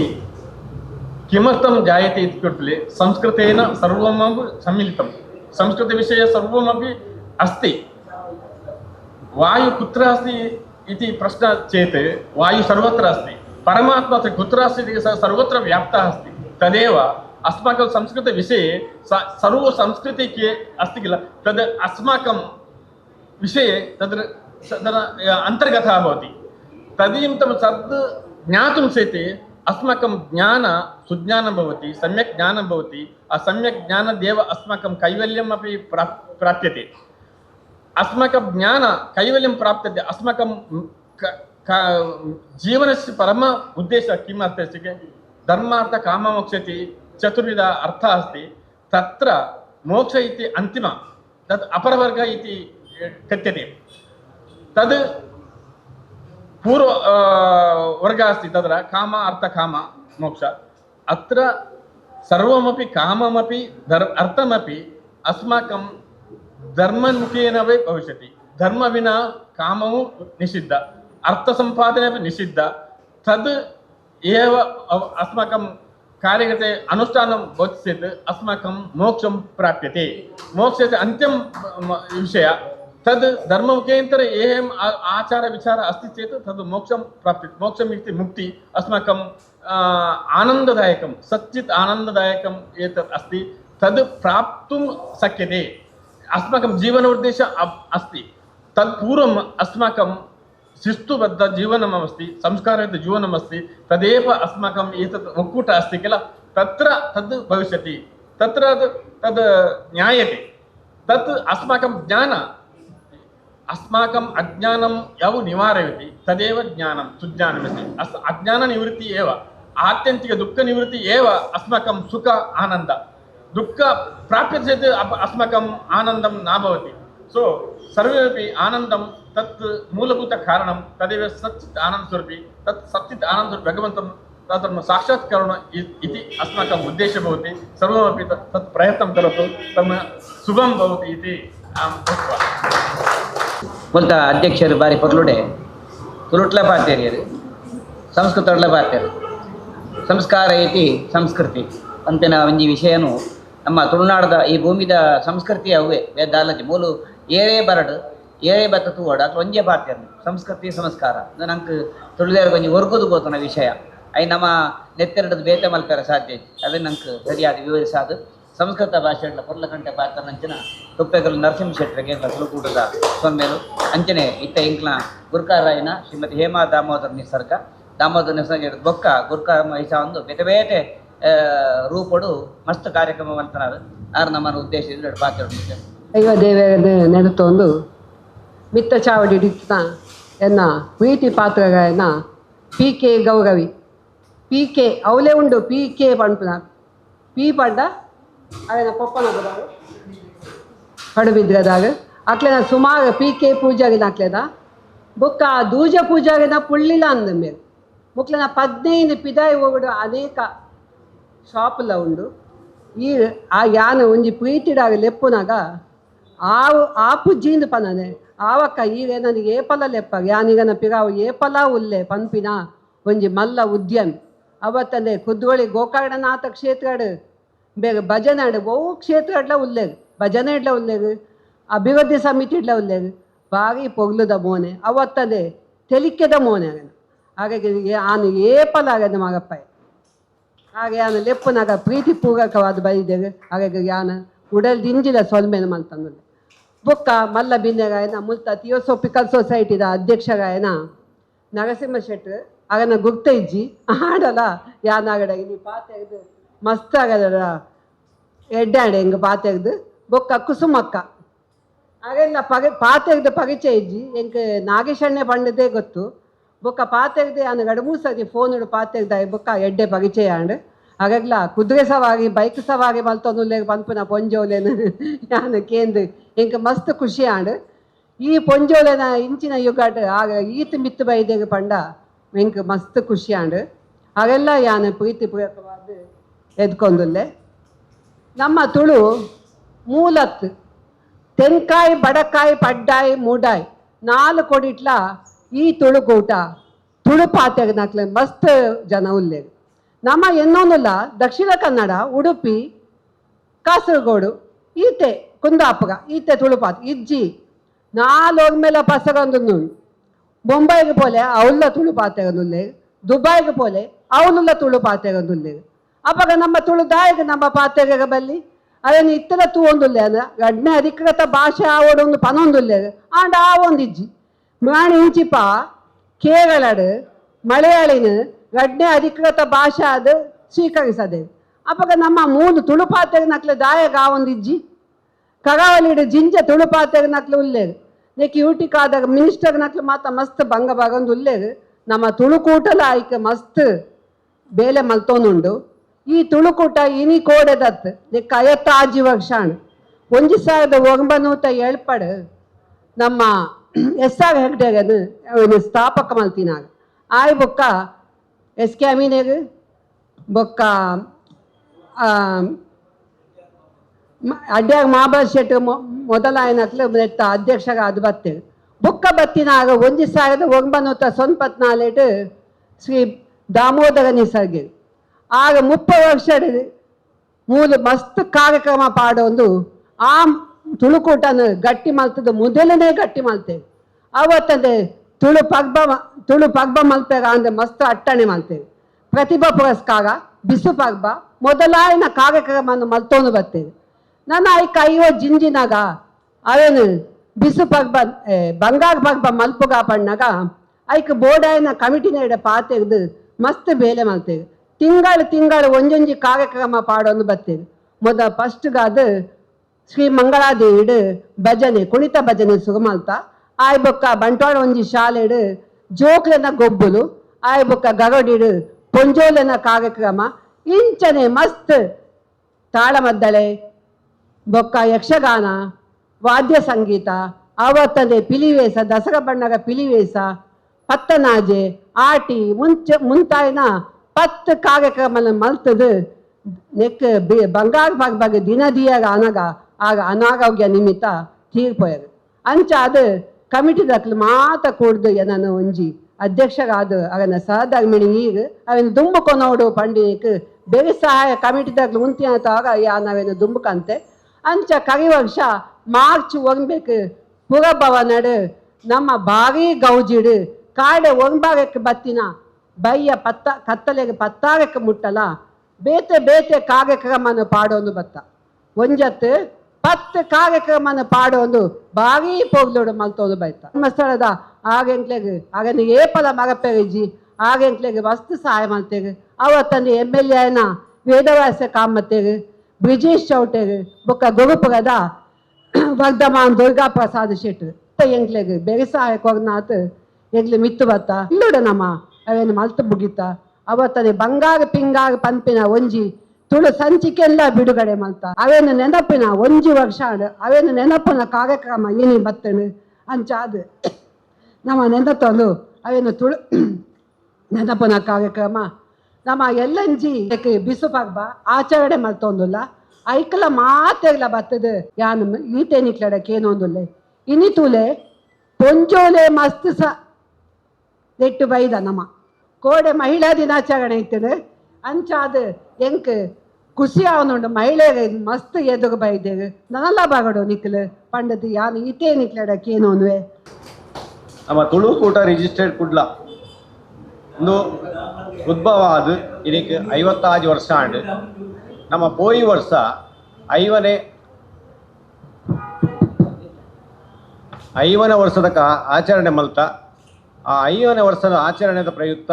ಕಿಮರ್ಥಂ ಜಾಯತೆ ಇತ್ಯುಕ್ತೇ ಸಂಸ್ಕೃತೇನ ಸರ್ವಮಪಿ ಸಮ್ಮಿಲಿತಂ ಸಂಸ್ಕೃತ ವಿಷಯ ಸರ್ವಮಪಿ ಅಸ್ತಿ ವಾಯು ಕುತ್ರ ಅಸ್ತಿ इति प्रश्नः चेत् वायुः सर्वत्र अस्ति, परमात्मा कुत्र अस्ति इति सर्वत्र व्याप्तः अस्ति। तदेव अस्माकं संस्कृतविषये सर्वसंस्कृतिः के अस्ति किल, तद् अस्माकं विषये तद् अन्तर्गतः भवति। तदीयं तद् ज्ञातुं चेत् अस्माकं सुज्ञानं भवति, सम्यक् ज्ञानं भवति। असम्यक् ज्ञानदेव अस्माकं कैवल्यम् अपि प्राप्यते। अस्माकं कैवल्यं प्राप्यते। अस्माकं जीवनस्य परम उद्देशः किम् अस्ति चेत् धर्मार्थ काममोक्ष इति चतुर्विध अर्थः अस्ति। तत्र मोक्ष इति अन्तिम, तत् अपरवर्गः इति कथ्यते। तद् पूर्व वर्गः अस्ति, तत्र काम अर्थ काम मोक्ष। अत्र सर्वमपि काममपि अर्थमपि अस्माकं धर्ममुखेन एव भविष्यति। धर्म विना कामो निषिद्ध, अर्थसम्पादने अपि निषिद्ध। तद् एव अस्माकं कार्यकृते अनुष्ठानं भवति चेत् अस्माकं मोक्षं प्राप्यते। मोक्षस्य अन्त्यं विषयः तद् धर्ममुखेन्तरे एवम् आचारविचारः अस्ति चेत् तद् मोक्षं प्राप्यते। मोक्षम् इति मुक्ति अस्माकं आनन्ददायकं, सच्चित् आनन्ददायकम् एतत् अस्ति। तद् प्राप्तुं शक्यते। अस्माकं जीवनोद्देशः अस्ति। तत्पूर्वम् अस्माकं शिस्तुबद्धजीवनम् अस्ति, संस्कारयुक्तजीवनम् अस्ति। तदेव अस्माकम् एतत् मुक्कुट अस्ति किल, तत्र तद् भविष्यति। तत्र तद् ज्ञायते। तत् अस्माकं अस्माकम् अज्ञानं यौ निवारयति तदेव ज्ञानं, सुज्ञानमस्ति। अज्ञाननिवृत्तिः एव, आत्यन्तिकदुःखनिवृत्तिः एव अस्माकं सुख आनन्द। दुःख प्राप्यते चेत् अस्माकं आनन्दं न भवति। सो सर्वेपि आनन्दं तत् मूलभूतकारणं तदेव सच्चित् आनन्दस्वरूपी। तत् सच्चित् आनन्दस्वरूपी भगवन्तं तत्र साक्षात्करणम् इति अस्माकम् उद्देशः भवति। सर्वमपि तत् प्रयत्नं करोतु, तत् शुभं भवति इति अहं उक्त्वा ಮೂಲತಃ ಅಧ್ಯಕ್ಷರು ಬಾರಿ ಪೊರ್ಲುಡೆ ತುಳುಟ್ಲ ಪಾತ್ಯರು ಸಂಸ್ಕೃತೊಡ್ಲ ಪಾತ್ಯರು ಸಂಸ್ಕಾರ ಐತಿ ಸಂಸ್ಕೃತಿ ಅಂತಿನ ಒಂಜಿ ವಿಷಯನು ನಮ್ಮ ತುಳುನಾಡದ ಈ ಭೂಮಿದ ಸಂಸ್ಕೃತಿ ಅವೇ ವೇದಾಲಜಿ ಮೂಲು ಏರೇ ಬರಡು ಏರೇ ಬತ್ತ ತೂವಡ ಅದ್ರ ಒಂಜೇ ಪಾತ್ಯರು ಸಂಸ್ಕೃತಿ ಸಂಸ್ಕಾರ ನಂಗೆ ತುಳುದೇರ ಕೊಂಚ ಒರ್ಗುದು ಗೋತನ ವಿಷಯ ಅವು ನಮ್ಮ ನೆತ್ತೆರಡದು ಬೇತೆ ಮಲ್ಪೆರ ಸಾಧ್ಯ ಅದೇ ನಂಗೆ ಸರಿಯಾದ ವಿವರಿಸಾದು ಸಂಸ್ಕೃತ ಭಾಷೆಗಳ ಪೊರ್ಲಕಂಟೆ ಪಾತ್ರ ನಂಚಿನ ತುಪ್ಪೆಗಲು ನರಸಿಂಹ ಶೆಟ್ಟರಿಗೆ ತುಳುಕೂಟದ ಸೊಮ್ಮೆಲು ಅಂಚನೆ ಇತ್ತ ಇಂಕ್ಲ ಗುರ್ಕಾರಾಯನ ಶ್ರೀಮತಿ ಹೇಮಾ ದಾಮೋದರ ನಿಸರ್ಗ ಬೊಕ್ಕ ಗುರ್ಕಾ ಮಹಿಷ ಒಂದು ಬೇತೆ ಬೇತೆ ರೂಪಡು ಮಸ್ತ್ ಕಾರ್ಯಕ್ರಮ ಮಂತನಾದ ಆರು ನಮ್ಮ ಉದ್ದೇಶ ಪಾತ್ರ ದೈವ ದೇವರ ನೆನತೊಂದು ಮಿತ್ತ ಚಾವಡಿ ಹಿಡಿತ ಎನ್ನ ಪ್ರೀತಿ ಪಾತ್ರಗಳನ್ನ PK ಗೌರವಿ PK ಅವಲೇ ಉಂಡು PK ಪಂಪನ ಪಿ ಪಂಡ ಅವನ ಪಪ್ಪನ ಬರೋದು ಪಡುಬಿದ್ರದಾಗ ಅಕ್ಲೆನ ಸುಮಾರು PK ಪೂಜಾಗಿನ ಅಕ್ಲೆದ ಬೊಕ್ಕ ದೂಜ ಪೂಜಾಗಿನ ಪುಳ್ಳಿಲ್ಲ ಅಂದ ಮೇಲೆ ಮುಕ್ಲೆನ 15 ಪಿದಾಯಿ ಹೋಗುಡು ಅನೇಕ ಶಾಪ್ಲ ಉಂಡು ಈ ಆ ಯಾನ ಒಂಜಿ ಪ್ರೀತಿಡಾಗ ಲೆಪ್ಪುನಾಗ ಆ ಪುಜ್ಜಿಂದು ಪನನೆ ಆವಕ್ಕ ಈಗ ನನಗೆ ಏಪಲ ಲೆಪ್ಪ ಯಾನಿಗನ ಪಿರಾವು ಏಪಲ ಉಲ್ಲೆ ಪನ್ಪಿನ ಒಂಜಿ ಮಲ್ಲ ಉದ್ಯಮಿ ಅವತ್ತಂದೆ ಕುದ್ರೋಳಿ ಗೋಕರ್ಣನಾಥ ಕ್ಷೇತ್ರಡ್ ಬೇಗ ಭಜನೆ ಬಹು ಕ್ಷೇತ್ರಡ್ಲ ಉಲ್ಲೇದು ಭಜನೆ ಇಡ್ಲ ಉಲ್ಲೇದು ಅಭಿವೃದ್ಧಿ ಸಮಿತಿ ಇಡ್ಲ ಉಲ್ಲೇದು ಬಾರಿ ಪೊಗ್ಲುದ ಮೋನೆ ಅವತ್ತಂದೆ ತೆಲಿಕೆದ ಮೋನೆ ಆಗನ ಹಾಗಾಗಿ ಆನು ಏಪಲ ಆಗದ ಮಗಪ್ಪ ಹಾಗೆ ಯಾನ ಲೆಪ್ಪನಾಗ ಪ್ರೀತಿ ಪೂರಕವಾದ ಬೈದೇವೆ ಹಾಗಾಗಿ ಯಾನ ಉಡಲ್ ದಿಂಜಿದ ಸೊಲ್ಮೆನ ಮಂತಂದು ಬೊಕ್ಕ ಮಲ್ಲ ಬಿನ್ನೆಗಾಯನ ಮುಲ್ತ ಥಿಯೋಸೋಫಿಕಲ್ ಸೊಸೈಟಿದ ಅಧ್ಯಕ್ಷಗಾಯನ ನರಸಿಂಹ ಶೆಟ್ರು ಆಗನ ಗುರ್ತ ಇಜ್ಜಿ ಆಡಲ್ಲ ಯಾನಾಗಡ ಇಲ್ಲಿ ಪಾತೆಗ್ದು ಮಸ್ತ್ ಆಗದ ಎಡ್ಡಾಡೆ ಹೆಂಗೆ ಪಾತೆಗ್ದು ಬೊಕ್ಕ ಕುಸುಮಕ್ಕ ಹಾಗೆಲ್ಲ ಪಾತೆಗ್ದು ಪರಿಚಯ ಇಜ್ಜಿ ಹೆಂಗೆ ನಾಗೇಶಣ್ಣೆ ಪಂಡದೇ ಗೊತ್ತು ಬೊಕ್ಕ ಪಾತೆಗ್ದೆ ಯಾನ ಗಡಮೂಸದಿ ಫೋನ್ ಇಡು ಪಾತೆಗ್ದ ಬೊಕ್ಕ ಎಡ್ಡೆ ಪರಿಚಯ ಅಂಡ್ ಹಾಗಾಗ್ಲ ಕುದುರೆ ಸವಾರಿ ಬೈಕ್ ಸವಾರಿ ಮಲ್ತೊಂದುಲ್ಲೆ ಪನ್ಪುನ ಪೊಂಜೋಲೆನ ಯಾನ ಕೇಂದ್ರ ಹೆಂಗೆ ಮಸ್ತ್ ಖುಷಿ ಆಂಡ್ ಈ ಪೊಂಜೋಲೆನ ಇಂಚಿನ ಯುಗಾಟ ಆಗ ಈತ್ ಮಿತ್ತು ಬೈದೆಗೆ ಪಂಡ ಹೆಂಗೆ ಮಸ್ತ್ ಖುಷಿ ಆಂಡ್ ಹಾಗೆಲ್ಲ ಯಾನ ಪ್ರೀತಿ ಪೂರಕವಾದ ಎದ್ಕೊಂದುಲ್ಲೆ ನಮ್ಮ ತುಳು ಮೂಲತ್ ತೆಂಕಾಯಿ ಬಡಕಾಯಿ ಪಡ್ಡಾಯಿ ಮೂಡಾಯಿ 4 ಕೊಡಿಟ್ಲ ಈ ತುಳುಕೂಟ ತುಳು ಪಾತೆಗೆ ನಾಕ್ಲೆ ಮಸ್ತ್ ಜನ ಉಲ್ಲೆ ನಮ್ಮ ಇನ್ನೊಂದಲ್ಲ ದಕ್ಷಿಣ ಕನ್ನಡ ಉಡುಪಿ ಕಾಸರಗೋಡು ಈತೆ ಕುಂದಾಪುರ ಈತೆ ತುಳುಪಾತ ಇಜ್ಜಿ 4 ಮೇಲೆ ಪಸಗೊಂದು ಬೊಂಬೈಗೆ ಪೋಲೆ ಅವಳ ತುಳು ಪಾತೆಗಂದುಲ್ಲೆ, ದುಬೈಗೆ ಪೋಲೆ ಅವಳ ತುಳು ಪಾತೆಗಂದುಲ್ಲೆ. ಅವಾಗ ನಮ್ಮ ತುಳು ದಾಯಿಗೆ ನಮ್ಮ ಪಾತೆಗ ಬಲ್ಲಿ ಅದನ್ನು ಇತ್ತರ ತೂವೊಂದುಲ್ಲೆ ಅದ ಗಡ್ನೆ ಅಧಿಕೃತ ಭಾಷೆ ಆವೊಂದು ಪನೊಂದುಲ್ಲೆ ಆಂಡ ಆವೊಂದಿಜ್ಜಿ ಮಾಣಿ ಇಂಚಿಪ ಕೇರಳಡು ಮಲಯಾಳಿನ ಗಡ್ನೆ ಅಧಿಕೃತ ಭಾಷೆ ಅದು ಸ್ವೀಕರಿಸದೆ. ಅವಾಗ ನಮ್ಮ ಮೂಲು ತುಳು ಪಾತೆಗ ನಕ್ಲೆ ದಾಯಗ ಆವೊಂದಿಜ್ಜಿ ಕರಾವಳಿಡು ಜಿಂಜ ತುಳು ಪಾತೆಗ ನಕ್ಲೆ ಉಲ್ಲೇರು ನೆಕ್ ಯೂಟಿಕಾದಾಗ ಮಿನಿಸ್ಟರ್ ನಕ್ಲೆ ಮಾತ ಮಸ್ತ್ ಭಂಗ ಬಗಂದು ಉಲ್ಲೇರು ನಮ್ಮ ತುಳುಕೂಟಲ ಆಯ್ಕೆ ಮಸ್ತ್ ಬೇಲೆ ಮಲ್ತೋನುಂಡು. ಈ ತುಳುಕೂಟ ಇನಿ ಕೋಡೆದತ್ ನೆಕ್ 56 ವರ್ಷಾಣು 1907 ನಮ್ಮ SR ಹೆಗ್ಡೆಗನು ಅವನು ಸ್ಥಾಪಕ ಮಲ್ತಿನಾಗ ಆಯ್ ಬೊಕ್ಕ SK ಅಮೀನೆಗ್ ಬೊಕ್ಕ ಅಡ್ಯಾಗ ಮಹಾಬಲ ಶೆಟ್ಟಿ ಮೊದಲಾಯನಕ್ಲೆ ನೆತ್ತ ಅಧ್ಯಕ್ಷಗ ಅದು ಬತ್ತೇವೆ ಬೊಕ್ಕ ಬತ್ತಿನಾಗ 1994 ಶ್ರೀ ದಾಮೋದರ ನಿಸರ್ಗೆ ಆಗ 30 ವರ್ಷ ಮೂಲ ಮಸ್ತ್ ಕಾರ್ಯಕ್ರಮ ಪಾಡೊಂದು ಆ ತುಳುಕೂಟನ ಗಟ್ಟಿ ಮಲ್ತದ ಮೊದಲನೇ ಗಟ್ಟಿ ಮಲ್ತೇವೆ. ಅವತ್ತಂದೆ ತುಳು ಪಗ್ಬ ಮಲ್ಪೆಗ ಅಂದ್ರೆ ಮಸ್ತ್ ಅಟ್ಟಣೆ ಮಲ್ತೇವೆ. ಪ್ರತಿಭಾ ಪುರಸ್ಕಾರ ಬಿಸು ಪಗ್ಬ ಮೊದಲಾಯನ ಕಾರ್ಯಕ್ರಮವನ್ನು ಮಲ್ತೊಂದು ಬರ್ತೇವೆ. ನನ್ನ ಐಕ ಅಯ್ಯೋ ಜಿಂಜಿನಾಗ ಅವೇನು ಬಿಸು ಪಗ್ಬ ಬಂಗಾರ ಪಗ್ಬ ಮಲ್ಪುಗ ಪಣ್ಣಾಗ ಐಕ ಬೋರ್ಡಾಯನ ಕಮಿಟಿನ ಪಾತೆಗ್ದು ಮಸ್ತ್ ಬೇಲೆ ಮಲ್ತೇವೆ. ತಿಂಗಳು ಒಂಜೊಂಜಿ ಕಾರ್ಯಕ್ರಮ ಪಾಡೊಂದು ಬರ್ತೇವೆ. ಫಸ್ಟ್ಗಾದ ಶ್ರೀ ಮಂಗಳಾದೇವಿಡು ಭಜನೆ ಕುಣಿತ ಭಜನೆ ಸುಗಮಲ್ತ ಆಯ್ ಬೊಕ್ಕ ಬಂಟ್ವಾಳ ಒಂಜಿ ಶಾಲೆಡು ಜೋಕ್ಲೆನ ಗೊಬ್ಬುಲು ಆಯ್ ಬೊಕ್ಕ ಗರಡಿಡು ಪೊಂಜೋಲೆನ ಕಾರ್ಯಕ್ರಮ ಇಂಚನೆ ಮಸ್ತ್ ತಾಳಮದ್ದಳೆ ಬೊಕ್ಕ ಯಕ್ಷಗಾನ ವಾದ್ಯ ಸಂಗೀತ ಅವತ್ತಂದೆ ಪಿಲಿವೇಷ ದಸರಾ ಬಣ್ಣಗ ಪಿಲಿವೇಷ ಪತ್ತನಾಜೆ ಆಟಿ ಮುಂತಾಯಿನ 10 ಕಾರ್ಯಕ್ರಮ ಮಲ್ತದು ನೆಕ್ ಬಂಗಾರ ಬಗ್ಗೆ ದಿನ ದಿಯಾಗ ಆಗ ಅನಾರೋಗ್ಯ ನಿಮಿತ್ತ ತೀರ್ಪೋಯದು ಅಂಚ ಅದು ಕಮಿಟಿ ದಾಖಲು ಮಾತ ಕೂಡ್ದು ನಾನು ಒಂಜಿ ಅಧ್ಯಕ್ಷಗಾದ ಅವನ ಸಹಧರ್ಮಿಣಿ ಈಗ ಅವನ ದುಂಬುಕೊನೋಡು ಪಂಡಿನಿಕ್ ಬೇರೆ ಸಹಾಯ ಕಮಿಟಿ ದಾಖಲು ಉಂತಿಯಾಗ ನಾವೇನು ದುಂಬುಕಂತೆ ಅಂಚ ಕರಿ ವರ್ಷ ಮಾರ್ಚ್ ಒಗ್ಬೇಕು ಪುರಭವನಡು ನಮ್ಮ ಭಾರೀ ಗೌಜಿಡು ಕಾಡೆ ಒಂಬಾರಕ್ಕೆ ಬತ್ತಿನ ಬಯ್ಯ ಕತ್ತಲೆಗೆ ಪತ್ತಾರಕ್ಕೆ ಮುಟ್ಟಲ ಬೇತೆ ಕಾರ್ಯಕ್ರಮನ ಪಾಡೋದು ಬತ್ತ ಒಂಜತ್ತು 10 ಕಾರ್ಯಕ್ರಮನ ಪಾಡೋದು ಭಾರೀ ಪೋಗ್ಲೋಡು ಮಲ್ತೋದು ಬೈತ ಧರ್ಮಸ್ಥಳದ ಆಗೆಂಕ್ಲೆಗೆ ಆಗನ ಏಪಲ ಮರಪೆರಿಜಿ ಆಗೆಂಕ್ಲೆಗೆ ವಸ್ತು ಸಹಾಯ ಮಾಡ್ತೇವೆ. ಅವತ್ತಂದು MLA ವೇದವ್ಯಾಸ ಕಾಮತ್ತೇವೆ ಬ್ರಿಜೇಶ್ ಚೌಟೇರು ಬೊಕ್ಕ ಗುರುಪುರದ ವರ್ಧಮಾನ್ ದುರ್ಗಾ ಪ್ರಸಾದ್ ಶೆಟ್ರು ಎಂಕ್ಲೆಗೆ ಬೇರೆ ಸಹಾಯ ಕೊರ್ನಾಥ್ ಎಂಗ್ಲೆ ಮಿತ್ತು ಬತ್ತ ಇಲ್ಲೋಡ ನಮ್ಮ ಅವೇನು ಮಲ್ತು ಮುಗಿತ ಅವತ್ತನೇ ಬಂಗಾರ ಪಿಂಗಾರ ಪಂಪಿನ ಒಂಜಿ ತುಳು ಸಂಚಿಕೆಲ್ಲ ಬಿಡುಗಡೆ ಮಲ್ತ ಅವೇನು ನೆನಪಿನ ಒಂಜಿ ವರ್ಷ ಅವೇನು ನೆನಪಿನ ಕಾರ್ಯಕ್ರಮ ಏನಿ ಬತ್ತನು ಅಂಚಾದು ನಮ್ಮ ನೆನಪಲು ಅವೇನು ತುಳು ನೆನಪಿನ ಕಾರ್ಯಕ್ರಮ ನಮ್ಮ ಎಲ್ಲಂಜಿ ಬಿಸು ಪರ್ಬ ಆಚರಣೆ ಮಲ್ತೊಂದುಲ್ಲ ಐಕಲ ಮಾತೆಲ್ಲ ಬತ್ತದು ಯಾನು ಈತೇನಿಕ್ಲಡಕ್ಕೆ ಏನೊಂದುಲ್ಲ ಇನಿ ತೂಲೆ ಪೊಂಜೋಲೆ ಮಸ್ತ್ ಸ ನೆಟ್ಟು ಬೈದ ನಮ್ಮ ಕೋಡೆ ಮಹಿಳಾ ದಿನಾಚರಣೆ ಇತ್ತದು ಅಂಚಾದ ಎಂಕ್ ಖುಷಿ ಅವನುಂಡು ಮಹಿಳೆಗೆ ಮಸ್ತ್ ಎದುರು ಬೈದೇವೆ ನನ್ನಲ್ಲ ಬಾಗಡು ನಿಕ್ಲು ಪಂಡದು ಯಾನು ಈತೇ ನಿಕ್ಲಡಕ್ಕೆ ಏನೋನ್ವೆ ನಮ್ಮ ತುಳುಕೂಟ ರಿಜಿಸ್ಟರ್ಡ್ ಕುಡ್ಲ ಒಂದು ಉದ್ಭವ ಅದು ಇದಕ್ಕೆ 56 ವರ್ಷ ಆಂಡು ನಮ್ಮ ಪೋಯಿ ವರ್ಷ 5ನೇ ವರ್ಷದ ಆಚರಣೆ ಮಲ್ತ ಆ 5ನೇ ವರ್ಷದ ಆಚರಣೆದ ಪ್ರಯುಕ್ತ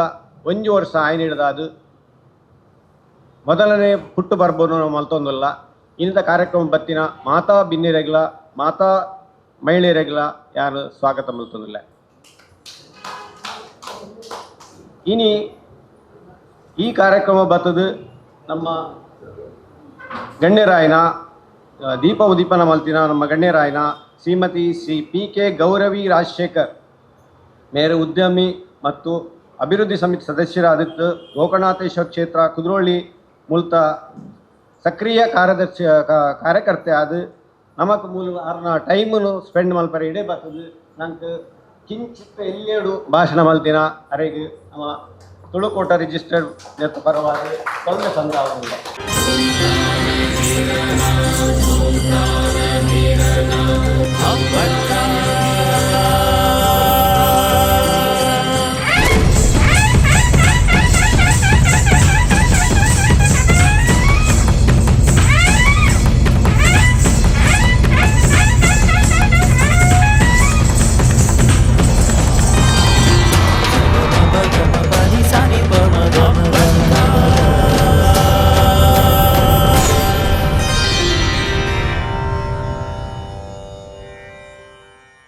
1 ವರ್ಷ ಆಯ್ನಿಡ್ದ ಅದು ಮೊದಲನೇ ಹುಟ್ಟು ಬರ್ಬೋದು ಮಲ್ತೊಂದಲ್ಲ ಇಂಥ ಕಾರ್ಯಕ್ರಮ ಬತ್ತಿನ ಮಾತಾ ಬಿನ್ನಿರೆಗ್ಲ ಮಾತಾ ಮಹಿಳೆಯರೆಗ್ಲ ಯಾರು ಸ್ವಾಗತ ಮಲ್ತೊಂದಿಲ್ಲ. ಇನಿ ಈ ಕಾರ್ಯಕ್ರಮ ಬತ್ತದು ನಮ್ಮ ಗಣ್ಯರಾಯನ ದೀಪನ ಮಲ್ತಿನ ನಮ್ಮ ಗಣ್ಯರಾಯನ ಶ್ರೀಮತಿ ಶ್ರೀ PK ಗೌರವಿ ರಾಜಶೇಖರ್ ಮೇರೆ ಉದ್ಯಮಿ ಮತ್ತು ಅಭಿವೃದ್ಧಿ ಸಮಿತಿ ಸದಸ್ಯರಾದಿತ್ತು ಗೋಕರ್ಣಾಥೇಶ್ವರ ಕ್ಷೇತ್ರ ಕುದ್ರೋಳಿ ಮೂಲತ ಸಕ್ರಿಯ ಕಾರ್ಯಕರ್ತೆ ಅದು ನಮಕ್ ಮೂಲ ಅರ್ನ ಟೈಮನ್ನು ಸ್ಪೆಂಡ್ ಮಲ್ಪರೆ ಇಡೇ ಬರ್ತದೆ ನಂಗೆ ಕಿಂಚಿತ್ ಎಲ್ಲೇಡು ಭಾಷಣ ಮಲ್ತಿನ ಅರೆಗೆ ನಮ್ಮ ತುಳುಕೋಟ ರಿಜಿಸ್ಟರ್ಡ್ ನೆತ್ತ ಪರವಾಗಿ ತೊಂದರೆ ಸಂದಾವಲ್ಲ.